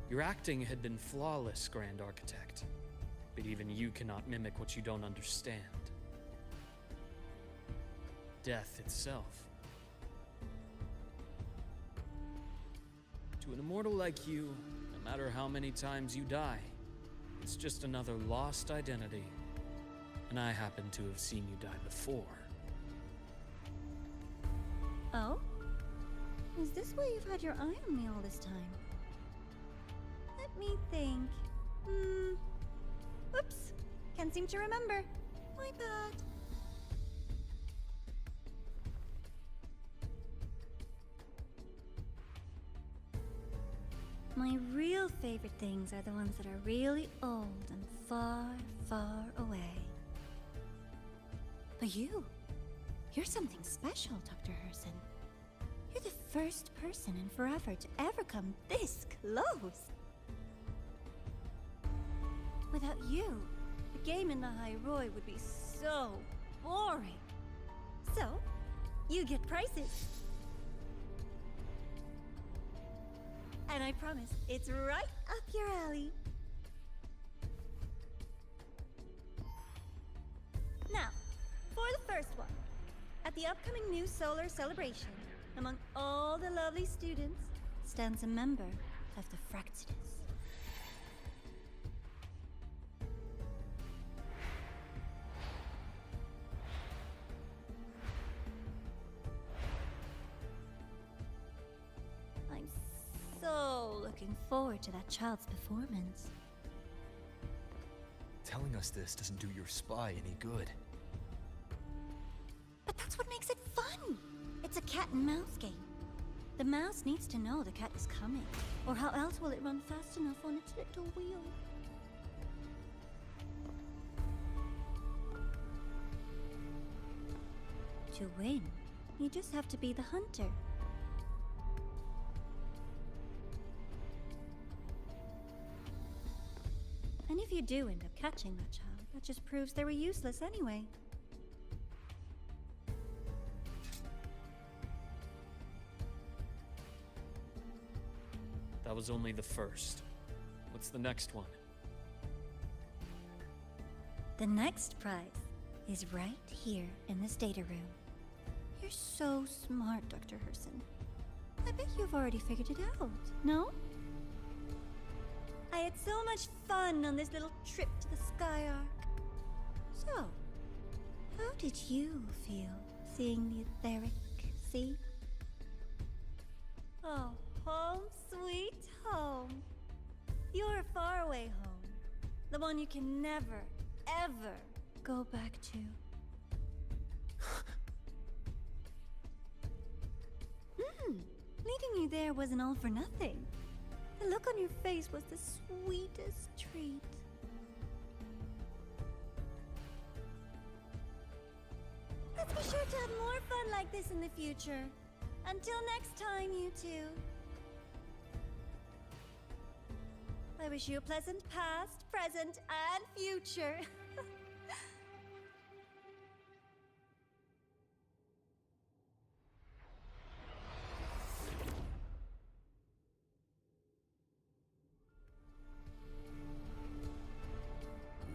Your acting had been flawless, Grand Architect, but even you cannot mimic what you don't understand. Death itself. To an immortal like you, no matter how many times you die, it's just another lost identity. And I happen to have seen you die before. Oh? Is this why you've had your eye on me all this time? Let me think. Oops. Can't seem to remember. My bad. My real favorite things are the ones that are really old and far, far away. But you're something special, Dr. Herson. You're the first person in forever to ever come this close. Without you, the game in the High Roy would be so boring. So, you get prizes. And I promise, it's right up your alley. Now, for the first one. At the upcoming new solar celebration, among all the lovely students, stands a member of the Fraxidus. I'm so looking forward to that child's performance. Telling us this doesn't do your spy any good. But that's what makes it fun! It's a cat and mouse game. The mouse needs to know the cat is coming, or how else will it run fast enough on its little wheel? To win, you just have to be the hunter. And if you do end up catching that child, that just proves they were useless anyway. That was only the first. What's the next one? The next prize is right here in this data room. You're so smart, Dr. Herson. I bet you've already figured it out, no? I had so much fun on this little trip to the Sky Arc. So, how did you feel seeing the etheric sea? Oh, home sweet home. Your faraway home. The one you can never, ever go back to. Leaving you there wasn't all for nothing. The look on your face was the sweetest treat. Let's be sure to have more fun like this in the future. Until next time, you two. I wish you a pleasant past, present, and future.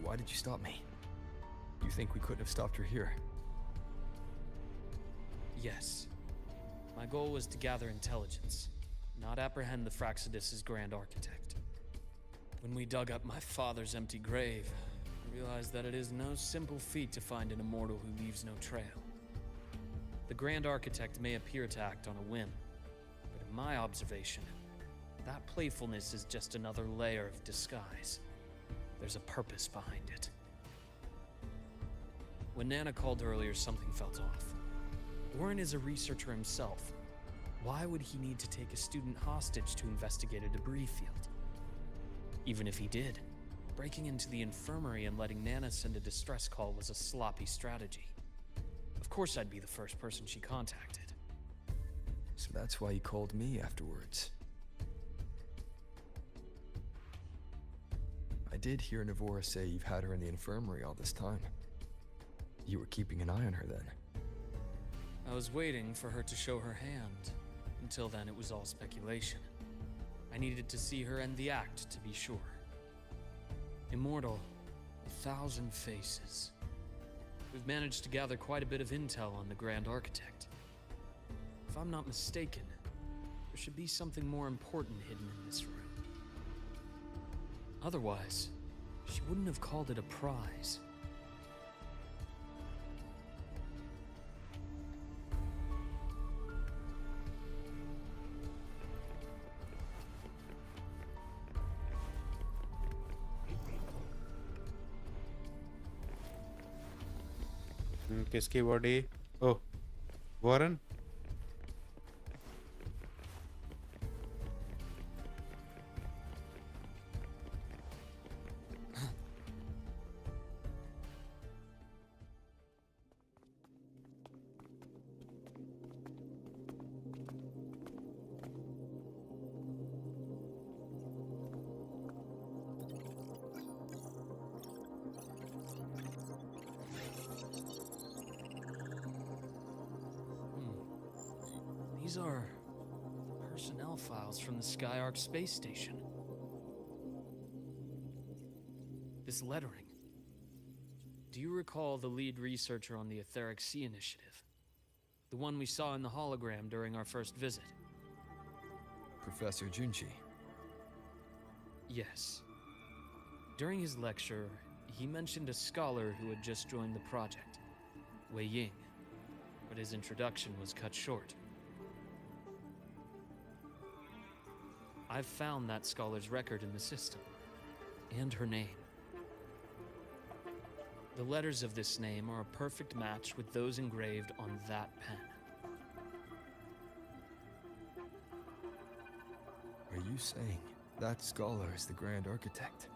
Why did you stop me? You think we couldn't have stopped her here? Yes. My goal was to gather intelligence, not apprehend the Fraxidus' grand architect. When we dug up my father's empty grave, I realized that it is no simple feat to find an immortal who leaves no trail. The grand architect may appear to act on a whim, but in my observation, that playfulness is just another layer of disguise. There's a purpose behind it. When Nana called earlier, something felt off. Warren is a researcher himself. Why would he need to take a student hostage to investigate a debris field? Even if he did, breaking into the infirmary and letting Nana send a distress call was a sloppy strategy. Of course I'd be the first person she contacted. So that's why you called me afterwards. I did hear Navora say you've had her in the infirmary all this time. You were keeping an eye on her then. I was waiting for her to show her hand. Until then, it was all speculation. I needed to see her end the act to be sure. Immortal, 1,000 faces. We've managed to gather quite a bit of intel on the Grand Architect. If I'm not mistaken, there should be something more important hidden in this room. Otherwise, she wouldn't have called it a prize. किसकी body? Oh, Warren. These are personnel files from the Skyark space station. This lettering. Do you recall the lead researcher on the Etheric Sea Initiative? The one we saw in the hologram during our first visit? Professor Junchi. Yes. During his lecture, he mentioned a scholar who had just joined the project, Wei Ying, but his introduction was cut short. I've found that scholar's record in the system, and her name. The letters of this name are a perfect match with those engraved on that pen. Are you saying that scholar is the Grand Architect?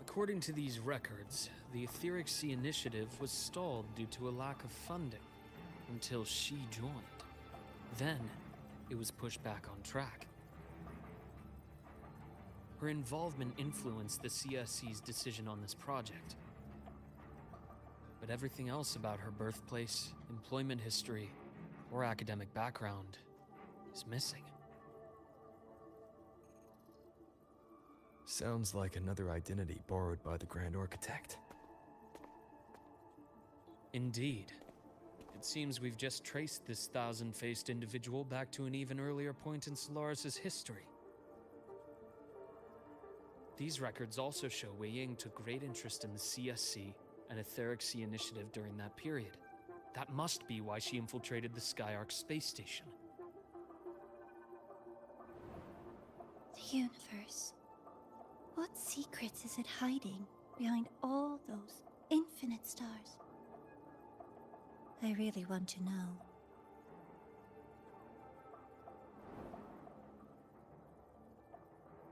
According to these records, the Etheric Sea Initiative was stalled due to a lack of funding until she joined. Then, it was pushed back on track. Her involvement influenced the CSC's decision on this project. But everything else about her birthplace, employment history, or academic background is missing. Sounds like another identity borrowed by the Grand Architect. Indeed. It seems we've just traced this thousand-faced individual back to an even earlier point in Solaris' history. These records also show Wei Ying took great interest in the CSC and Etheric Sea Initiative during that period. That must be why she infiltrated the Skyark space station. The universe. What secrets is it hiding behind all those infinite stars? I really want to know.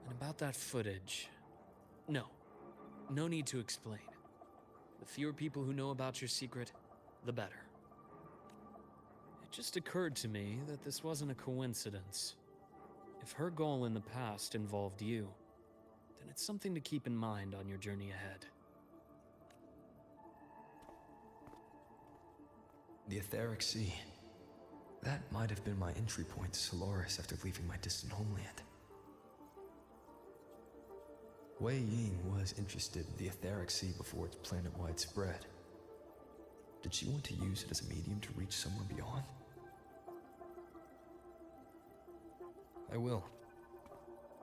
And about that footage... No need to explain. The fewer people who know about your secret, the better. It just occurred to me that this wasn't a coincidence. If her goal in the past involved you, then it's something to keep in mind on your journey ahead. The Etheric Sea. That might have been my entry point to Solaris after leaving my distant homeland. Wei Ying was interested in the Etheric Sea before its planet-wide spread. Did she want to use it as a medium to reach somewhere beyond? I will.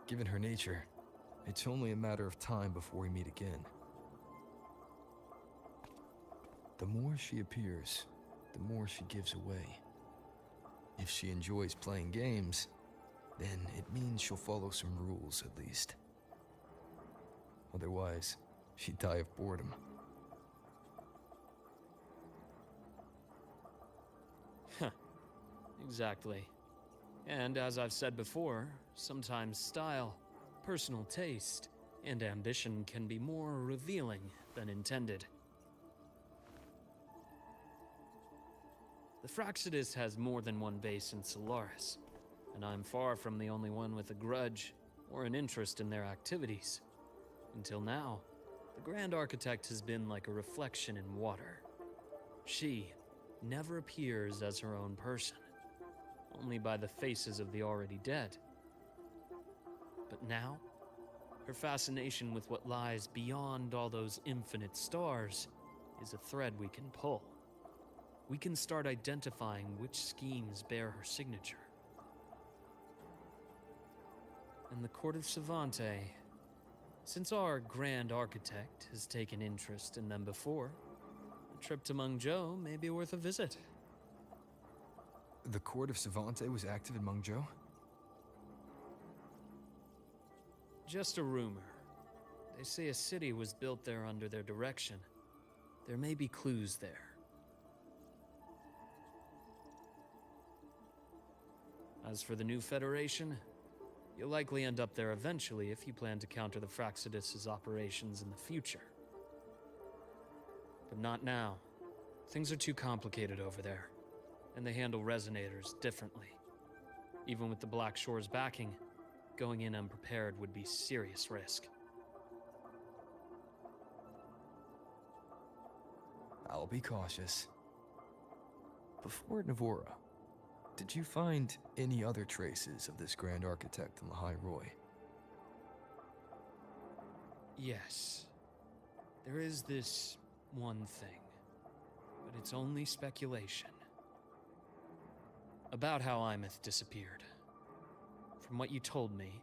Given her nature, it's only a matter of time before we meet again. The more she appears, the more she gives away. If she enjoys playing games, then it means she'll follow some rules at least. Otherwise, she'd die of boredom. Exactly. And as I've said before, sometimes style, personal taste, and ambition can be more revealing than intended. The Fraxidus has more than one base in Solaris, and I'm far from the only one with a grudge or an interest in their activities. Until now, the Grand Architect has been like a reflection in water. She never appears as her own person, only by the faces of the already dead. But now, her fascination with what lies beyond all those infinite stars is a thread we can pull. We can start identifying which schemes bear her signature. And the Court of Savante, since our Grand Architect has taken interest in them before, a trip to Mengzhou may be worth a visit. The Court of Savante was active in Mengzhou? Just a rumor. They say a city was built there under their direction. There may be clues there. As for the new Federation, you'll likely end up there eventually if you plan to counter the Fraxidus' operations in the future. But not now. Things are too complicated over there, and they handle resonators differently. Even with the Black Shore's backing, going in unprepared would be serious risk. I'll be cautious. Before Navora, did you find any other traces of this Grand Architect in the High Roy? Yes. There is this one thing, but it's only speculation. About how Imeth disappeared. From what you told me,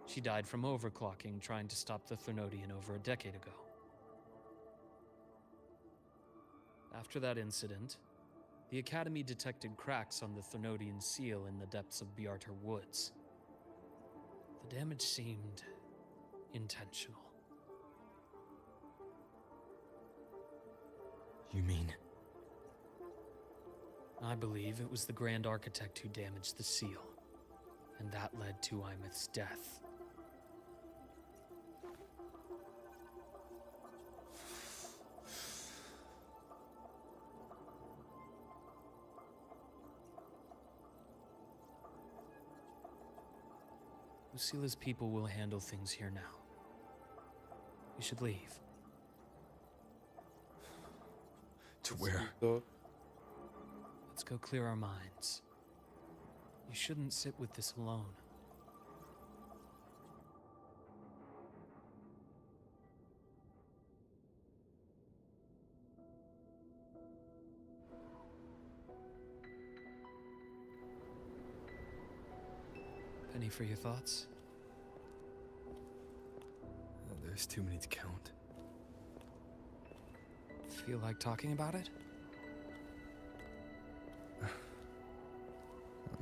she died from overclocking trying to stop the Thermodian over a decade ago. After that incident, the Academy detected cracks on the Thermodian seal in the depths of Biarter Woods. The damage seemed intentional. You mean? I believe it was the Grand Architect who damaged the seal, and that led to Imeth's death. Lucila's people will handle things here now. We should leave. To where? Go. Let's go clear our minds. You shouldn't sit with this alone. Penny for your thoughts? Oh, there's too many to count. Feel like talking about it?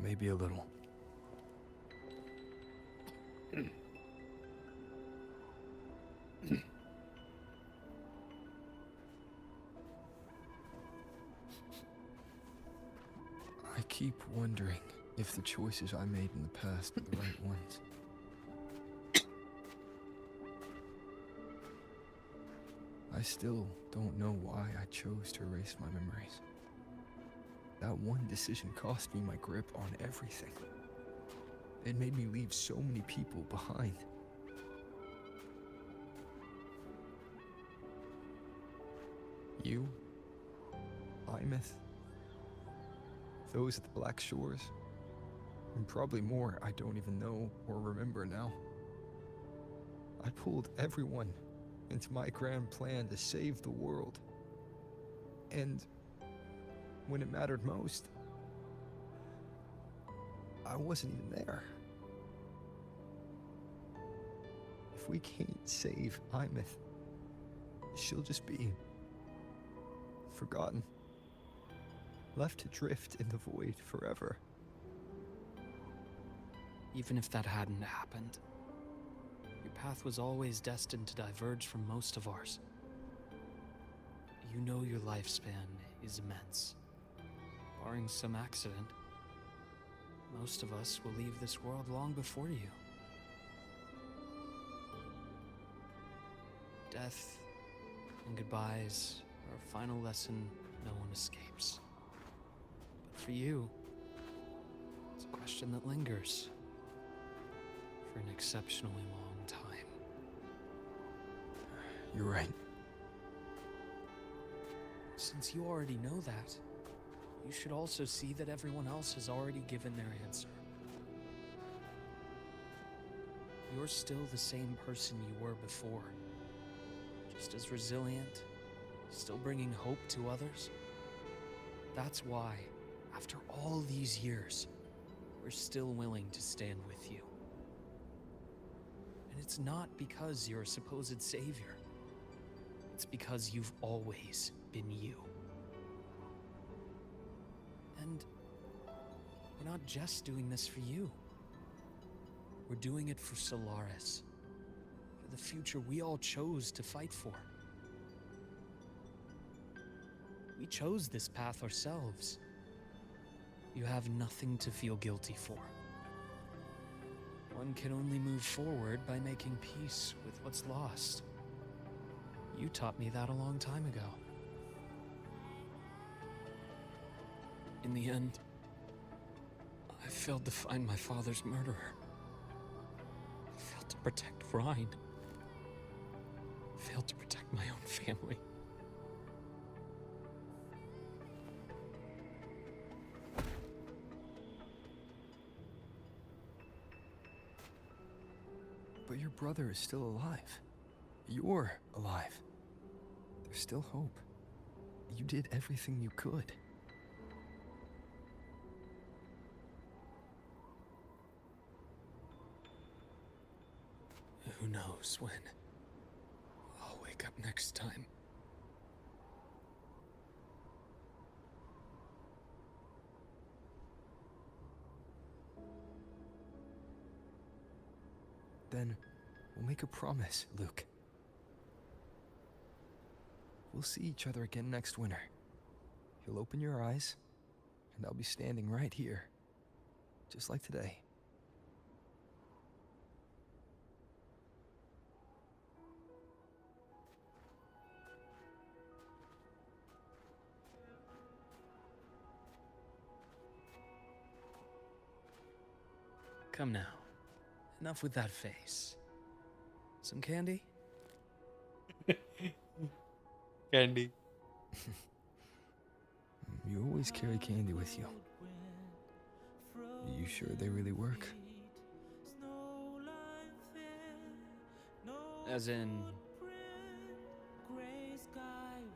Maybe a little. I keep wondering if the choices I made in the past were the right ones. I still don't know why I chose to erase my memories. That one decision cost me my grip on everything. It made me leave so many people behind. You, Imeth, those at the Black Shores, and probably more I don't even know or remember now. I pulled everyone into my grand plan to save the world. And when it mattered most, I wasn't even there. If we can't save Imeth, she'll just be forgotten, left to drift in the void forever. Even if that hadn't happened, your path was always destined to diverge from most of ours. You know your lifespan is immense. Barring some accident, most of us will leave this world long before you. Death and goodbyes are a final lesson no one escapes. But for you, it's a question that lingers for an exceptionally long time. You're right. Since you already know that, you should also see that everyone else has already given their answer. You're still the same person you were before. Just as resilient, still bringing hope to others. That's why, after all these years, we're still willing to stand with you. And it's not because you're a supposed savior. It's because you've always been you. And we're not just doing this for you. We're doing it for Solaris. For the future we all chose to fight for. We chose this path ourselves. You have nothing to feel guilty for. One can only move forward by making peace with what's lost. You taught me that a long time ago. In the end, I failed to find my father's murderer. I failed to protect Rhine. I failed to protect my own family. your brother is still alive. You're alive. There's still hope. You did everything you could. Who knows when I'll wake up next time. Then we'll make a promise, Luke. We'll see each other again next winter. You'll open your eyes, and I'll be standing right here, just like today. Come now. Enough with that face. Some candy? Candy. You always carry candy with you. You sure they really work? As in...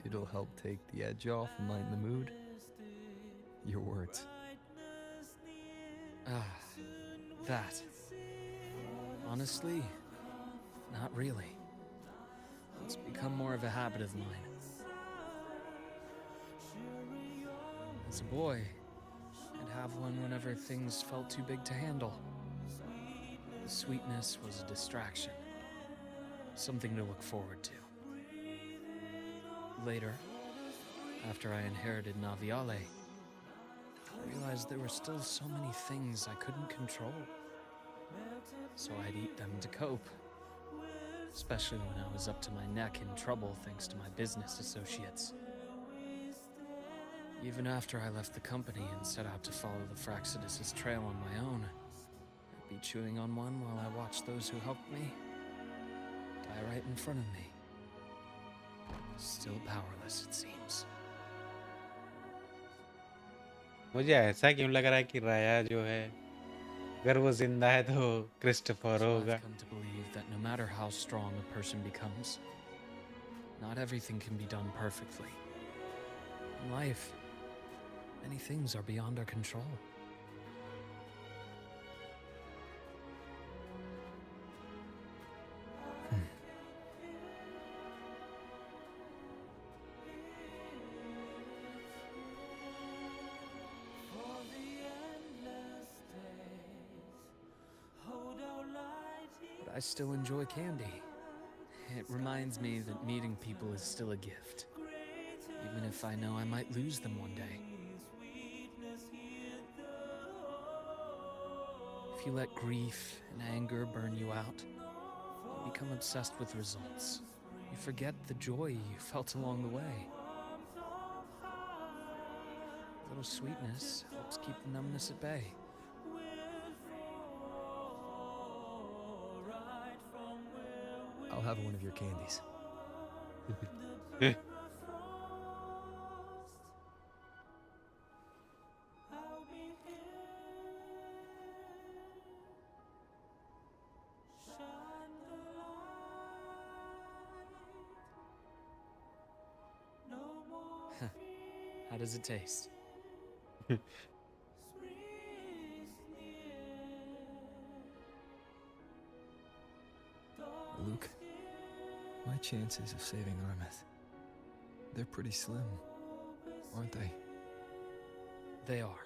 It'll help take the edge off and lighten the mood? Your words. Ah, that. Honestly, not really. It's become more of a habit of mine. As a boy, I'd have one whenever things felt too big to handle. The sweetness was a distraction, something to look forward to. Later, after I inherited Naviale, I realized there were still so many things I couldn't control. So I'd eat them to cope, especially when I was up to my neck in trouble thanks to my business associates. Even after I left the company and set out to follow the Fraxidus' trail on my own, I'd be chewing on one while I watched those who helped me die right in front of me. Still powerless, it seems. मुझे ऐसा क्यों लग रहा है कि राया जो है अगर वो जिंदा है तो क्रिस्टोफर So होगा. I've come to believe that no matter how strong a person becomes, not everything can be done perfectly. In life, many things are beyond our control. But I still enjoy candy. It reminds me that meeting people is still a gift, even if I know I might lose them one day. If you let grief and anger burn you out, you become obsessed with results. You forget the joy you felt along the way. A little sweetness helps keep the numbness at bay. I'll have one of your candies. How does it taste? Luke, my chances of saving Armeth, they're pretty slim, aren't they? They are.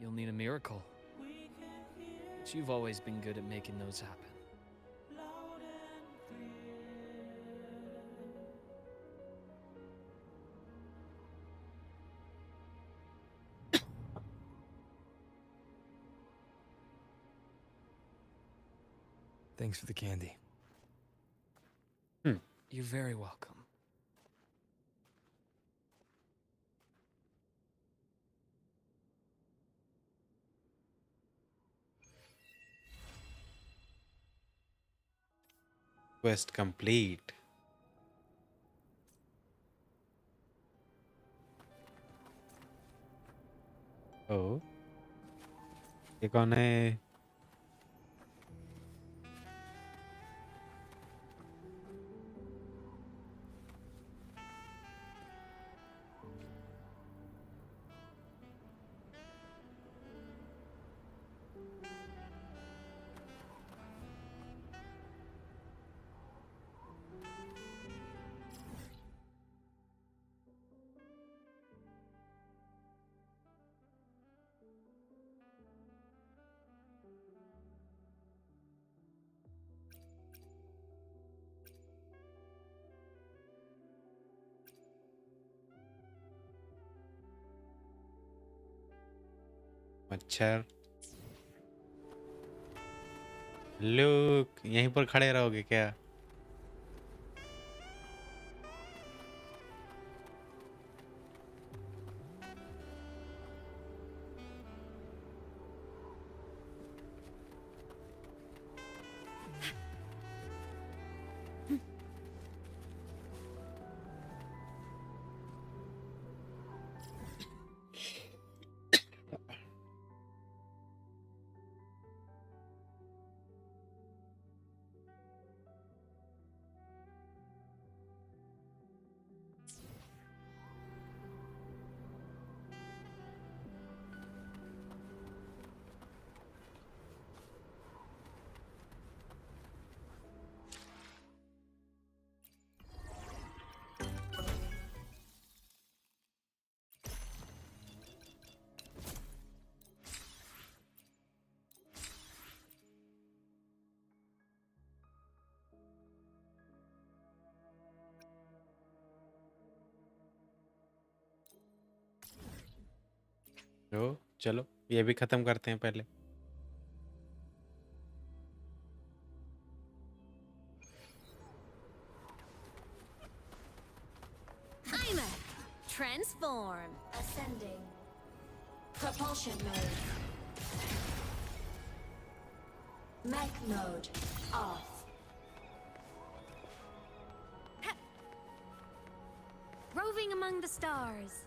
You'll need a miracle. But you've always been good at making those happen. Thanks for the candy. You're very welcome. Quest complete. Oh, ये कौन है? मच्छर। Look, यहीं पर खड़े रहोगे क्या? तो चलो ये भी खत्म करते हैं पहले। Timer! Transform! Ascending. Propulsion mode. Mech mode. Off. Roving among the stars.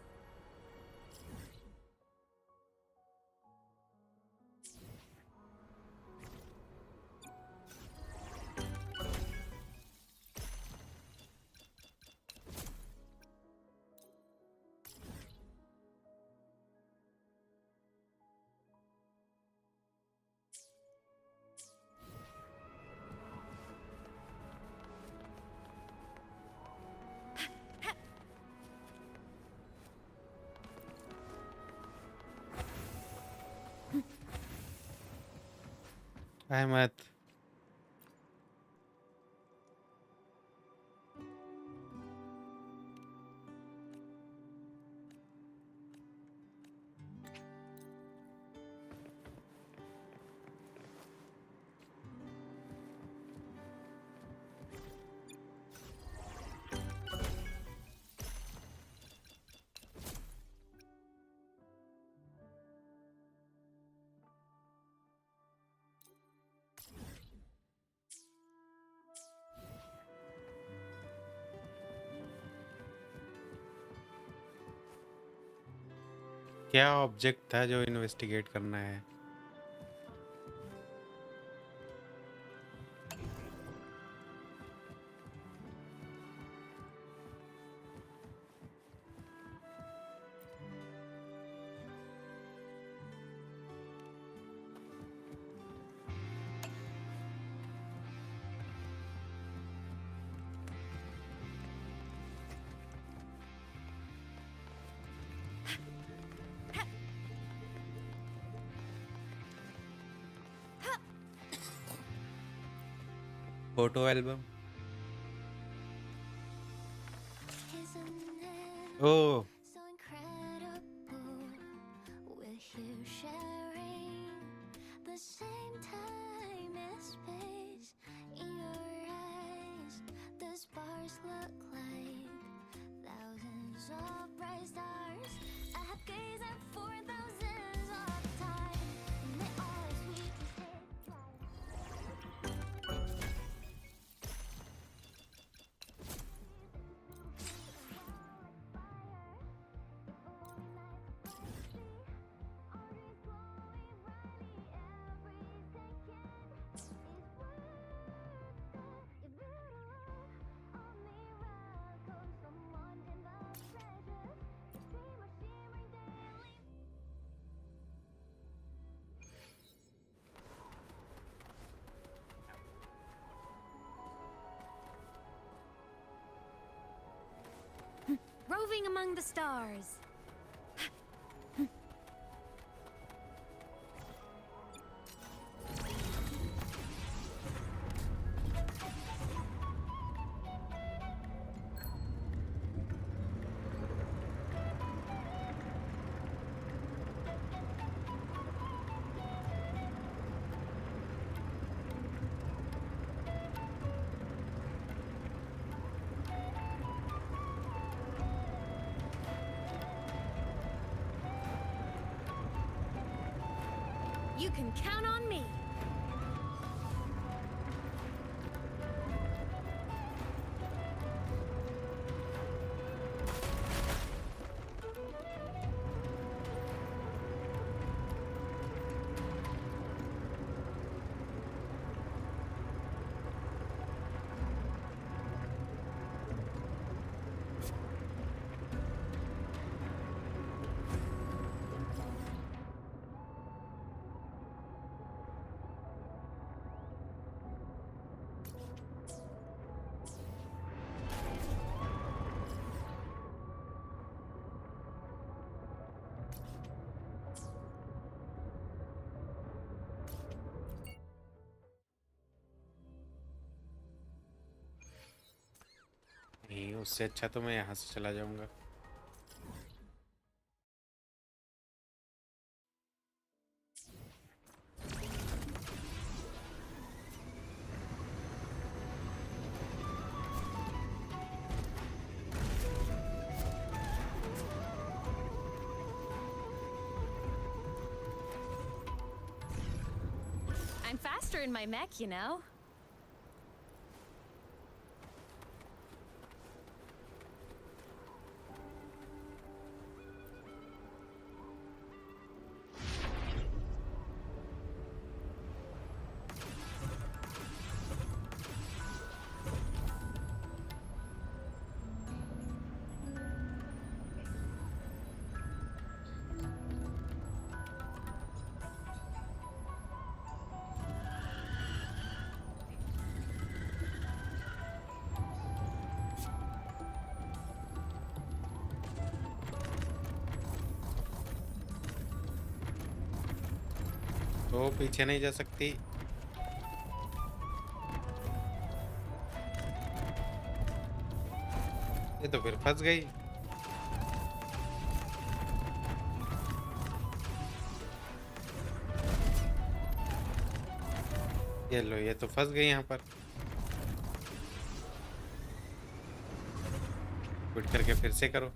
Ahmad, क्या ऑब्जेक्ट था जो इन्वेस्टिगेट करना है? Photo album. Oh So incredible. We're here sharing the same time and space. In your eyes, the sparks look like thousands of bright stars. I have gazed at for thousands of times, and they always reach the same light. Roving among the stars. You can count on me. नहीं, उससे अच्छा तो मैं यहाँ से चला जाऊंगा। I'm faster in my mech, you know. तो पीछे नहीं जा सकती। ये तो फिर फंस गई। ये लो, ये तो फंस गई यहाँ पर। क्विट करके फिर से करो।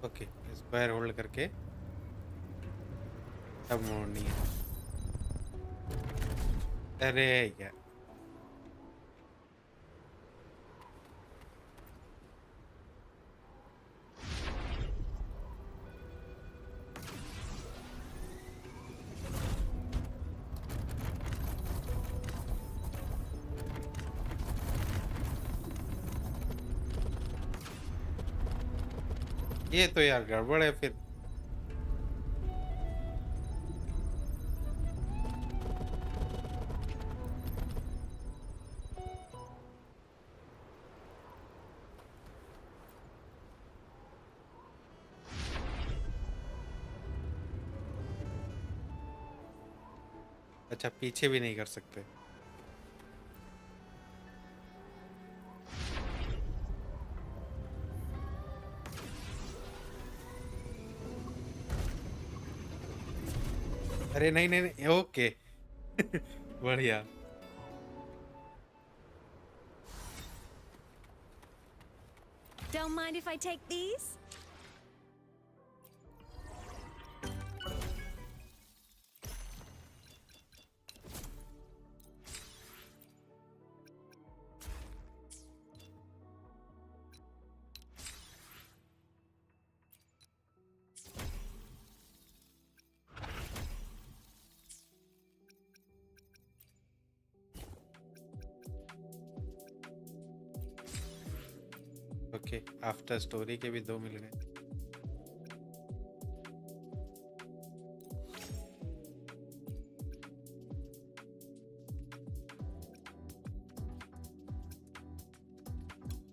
ओके, स्क्वायर होल्ड करके तब मोड़नी है। अरे यार, ये तो यार गड़बड़ है फिर। अच्छा, पीछे भी नहीं कर सकते। अरे नहीं नहीं नहीं, ओके। बढ़िया। Don't mind if I take these? Okay, after story के भी 2 मिल गए।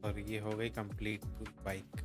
और ये हो गई कंप्लीट बाइक।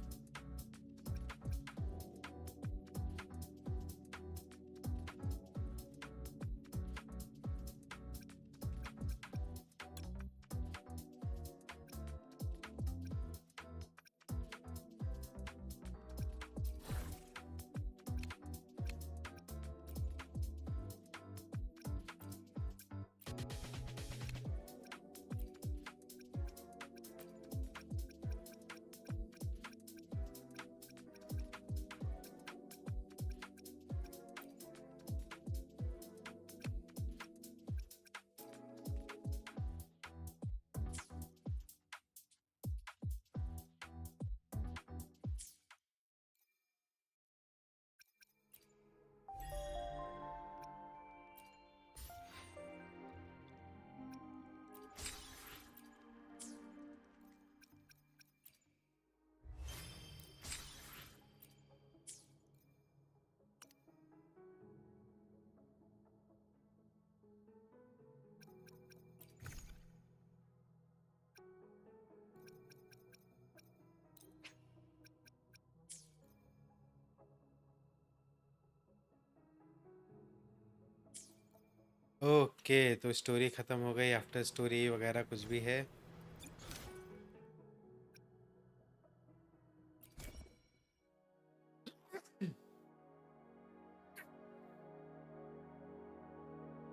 ओके, तो स्टोरी खत्म हो गई। आफ्टर स्टोरी वगैरह कुछ भी है?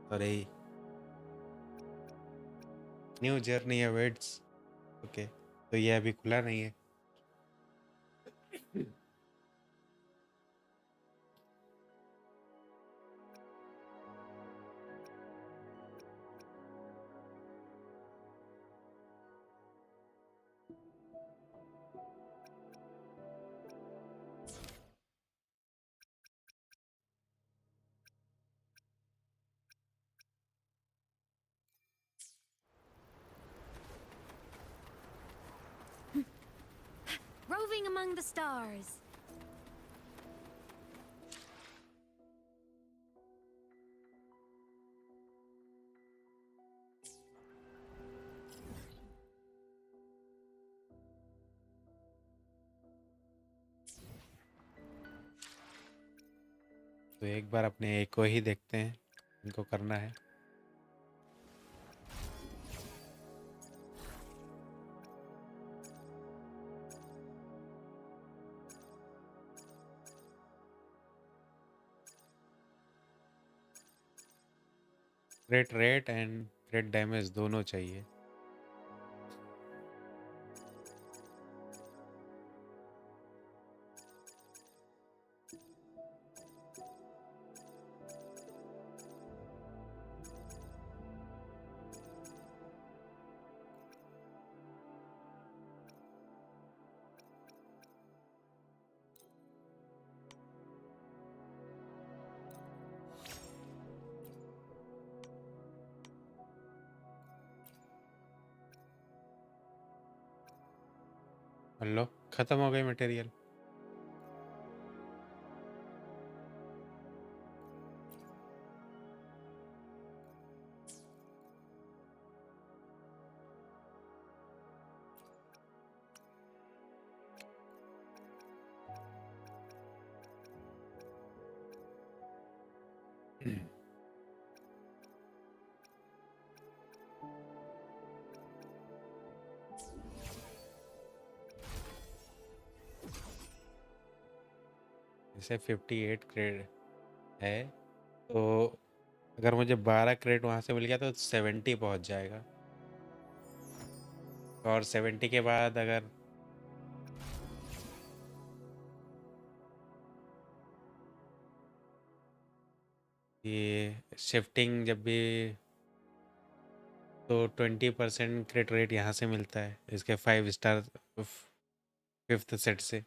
Sorry, new journey awaits. Okay, तो ये अभी खुला नहीं है। Roving among the stars. तो एक बार अपने एक को ही देखते हैं, इनको करना है। क्रिट रेट एंड क्रिट डैमेज दोनों चाहिए। लो, खत्म हो गई मटेरियल। जैसे 58 क्रेड है, तो अगर मुझे 12 क्रेड वहां से मिल गया तो 70 पहुंच जाएगा। और 70 के बाद अगर ये शिफ्टिंग जब भी, तो 20% क्रिट रेट यहाँ से मिलता है इसके 5 स्टार 5th सेट से।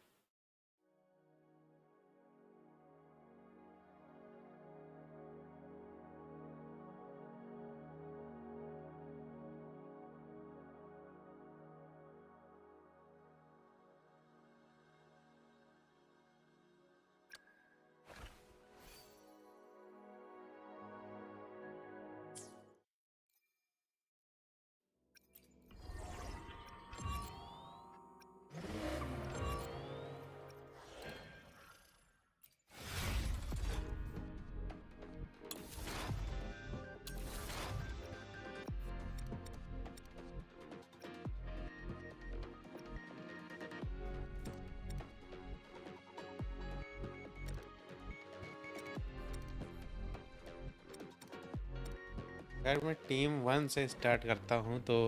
अगर मैं टीम 1 से स्टार्ट करता हूँ तो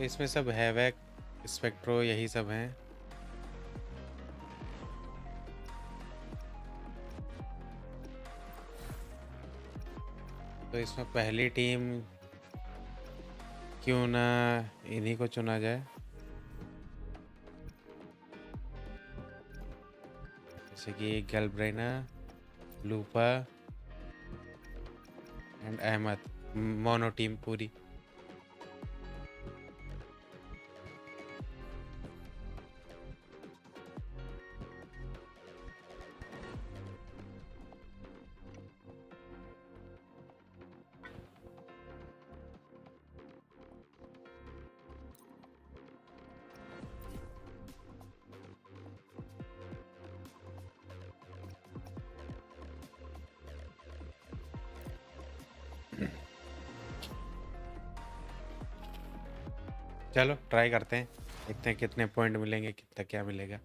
इसमें सब हैवक, स्पेक्ट्रो, यही सब हैं। तो इसमें पहली टीम क्यों ना इन्हीं को चुना जाए, जैसे कि गैल्ब्रेना, लूपा एंड अहमद, मोनो टीम पूरी। चलो ट्राई करते हैं, देखते हैं कितने पॉइंट मिलेंगे, कितना क्या मिलेगा।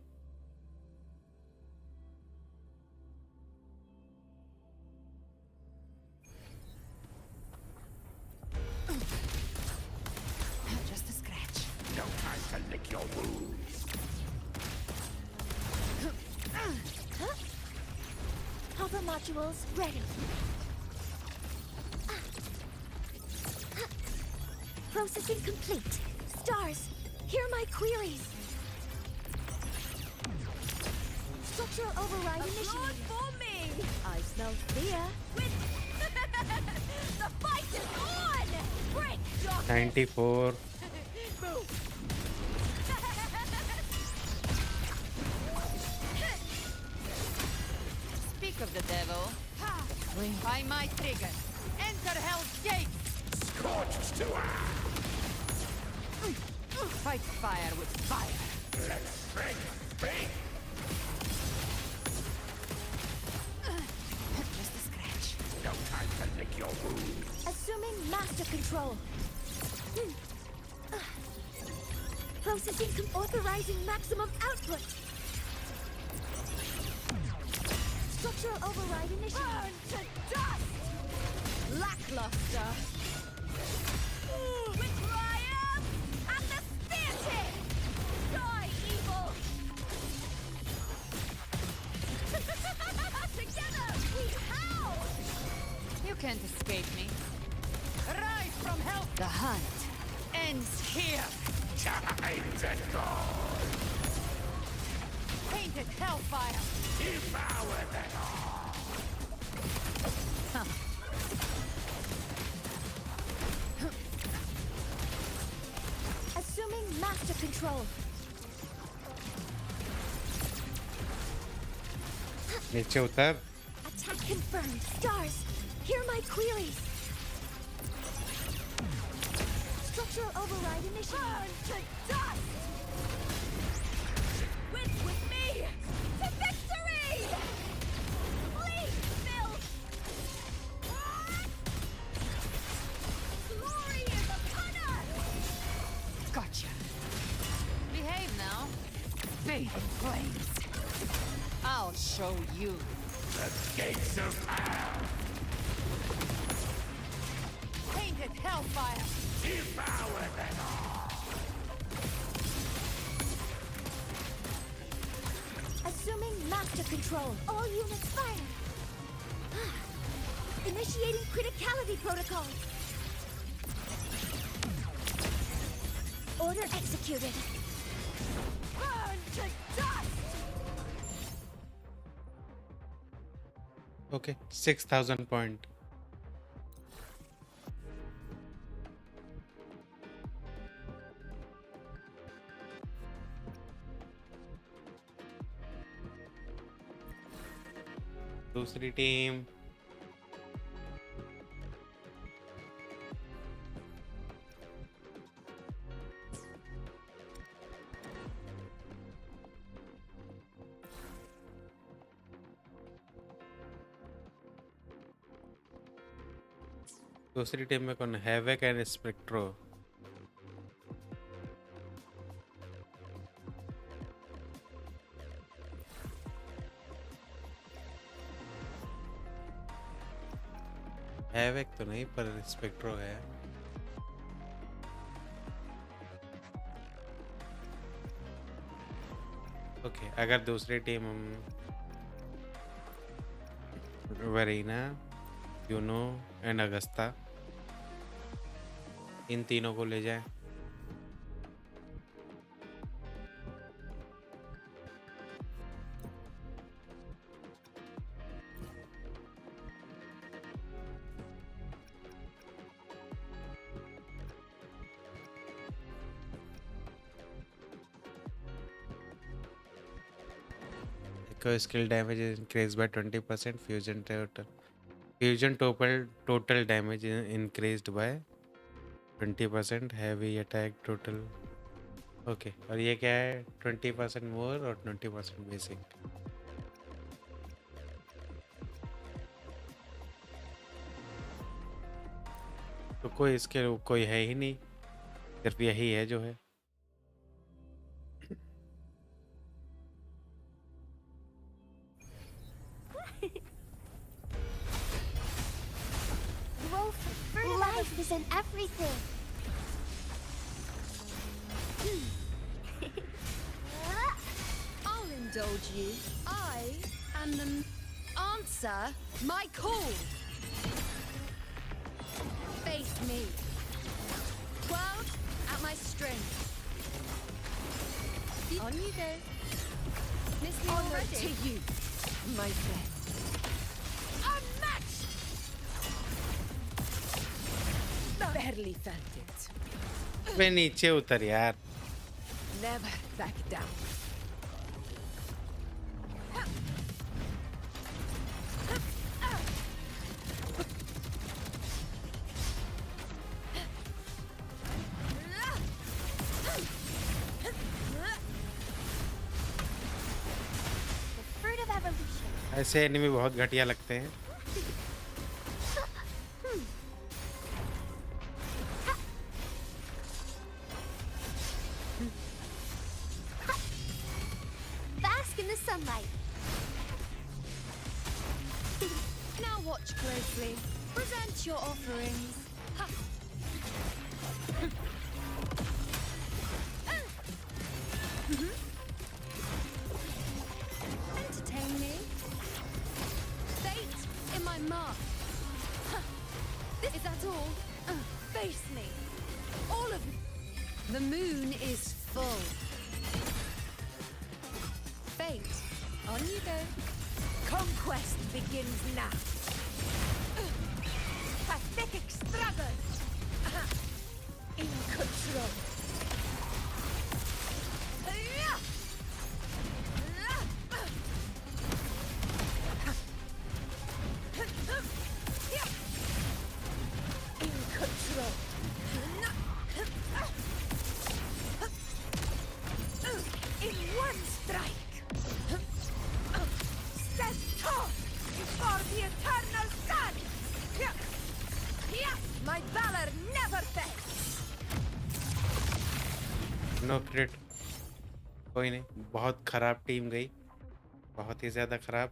Just a scratch. No time to lick your wounds. Hover modules ready. Processing complete. Stars, hear my queries. Structural override initiated. For me! I smell fear. The fight is on! Break, Doctor! 94. Move! Speak of the devil. By my trigger. Enter Hell's Gate. Scorched to Fight fire with fire. Let's strength speak. Just a scratch. No time to lick your wounds. Assuming master control. Processing authorizing maximum output. Structural override initiated. Burn to dust! Lackluster. With triumph and the spear tip! Die, evil! Together we howl! You can't escape me. Rise from hell. The hunt ends here. Time to go. Painted hellfire. Devour them all. Assuming master control. नीचे उतर। Attack confirmed. Stars, hear my queries. Structural override initiated. Burn to dust! With me to victory! Please, Phil! Glory is upon us! Gotcha. Behave now. Bathe in flames. I'll show you. The gates of hell. Painted hellfire. Devour them all. Assuming master control. All units fire. Initiating criticality protocol. Order executed. Burn to dust! Okay, 6,000 point. दूसरी team. दूसरी team में कौन? हैवेक and spectro. हैवेक तो नहीं, पर spectro है। Okay, अगर दूसरी team Verena, Uno and Augusta, इन तीनों को ले जाए। Skill damage is increased by 20%. Fusion total damage is increased by 20%. Heavy attack total. Okay, और ये क्या है? 20% more और 20% basic. तो कोई इसके कोई है ही नहीं। सिर्फ यही है जो है। Life isn't everything. I'll indulge you. I am the answer my call. Face me. World at my strength. On you go. Miss me Honor already? to you, my friend. Unmatched! Barely felt it. वे नीचे उतर यार। Never back down. The fruit of evolution. ऐसे enemy बहुत घटिया लगते हैं। Bask in the sunlight. Now watch closely. Present your offerings. Ha. Entertain me. Fate in my mark. Ha. Is that all? Face me. All of you. The moon is full. Fate, on you go. Conquest begins now. Pathetic struggle. In control. In control. In one strike. Stand tall before the eternal sun. My valor never fails. No crit. कोई नहीं, बहुत खराब team गई, बहुत ही ज्यादा खराब।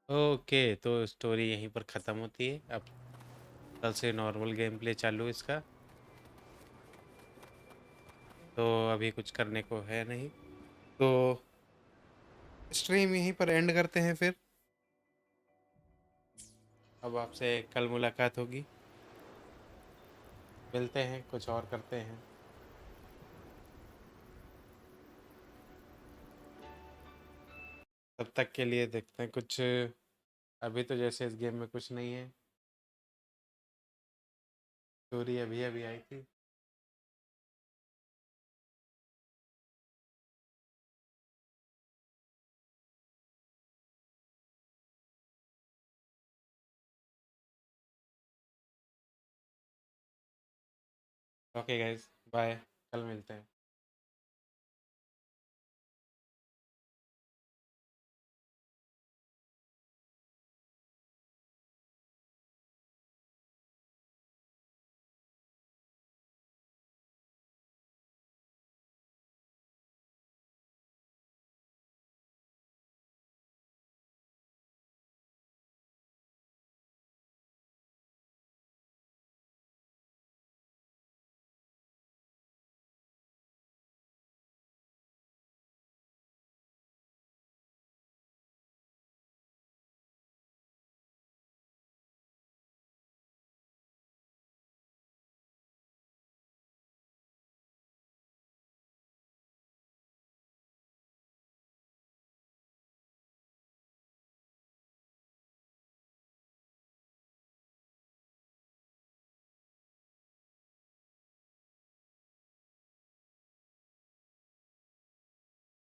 Okay, तो story यहीं पर ख़त्म होती है। अब कल से नॉर्मल गेम प्ले चालू है इसका। तो अभी कुछ करने को है नहीं, तो स्ट्रीम यहीं पर एंड करते हैं फिर। अब आपसे कल मुलाकात होगी, मिलते हैं, कुछ और करते हैं। तब तक के लिए देखते हैं कुछ। अभी तो जैसे इस गेम में कुछ नहीं है, स्टोरी अभी अभी आई थी। ओके गाइस, बाय, कल मिलते हैं।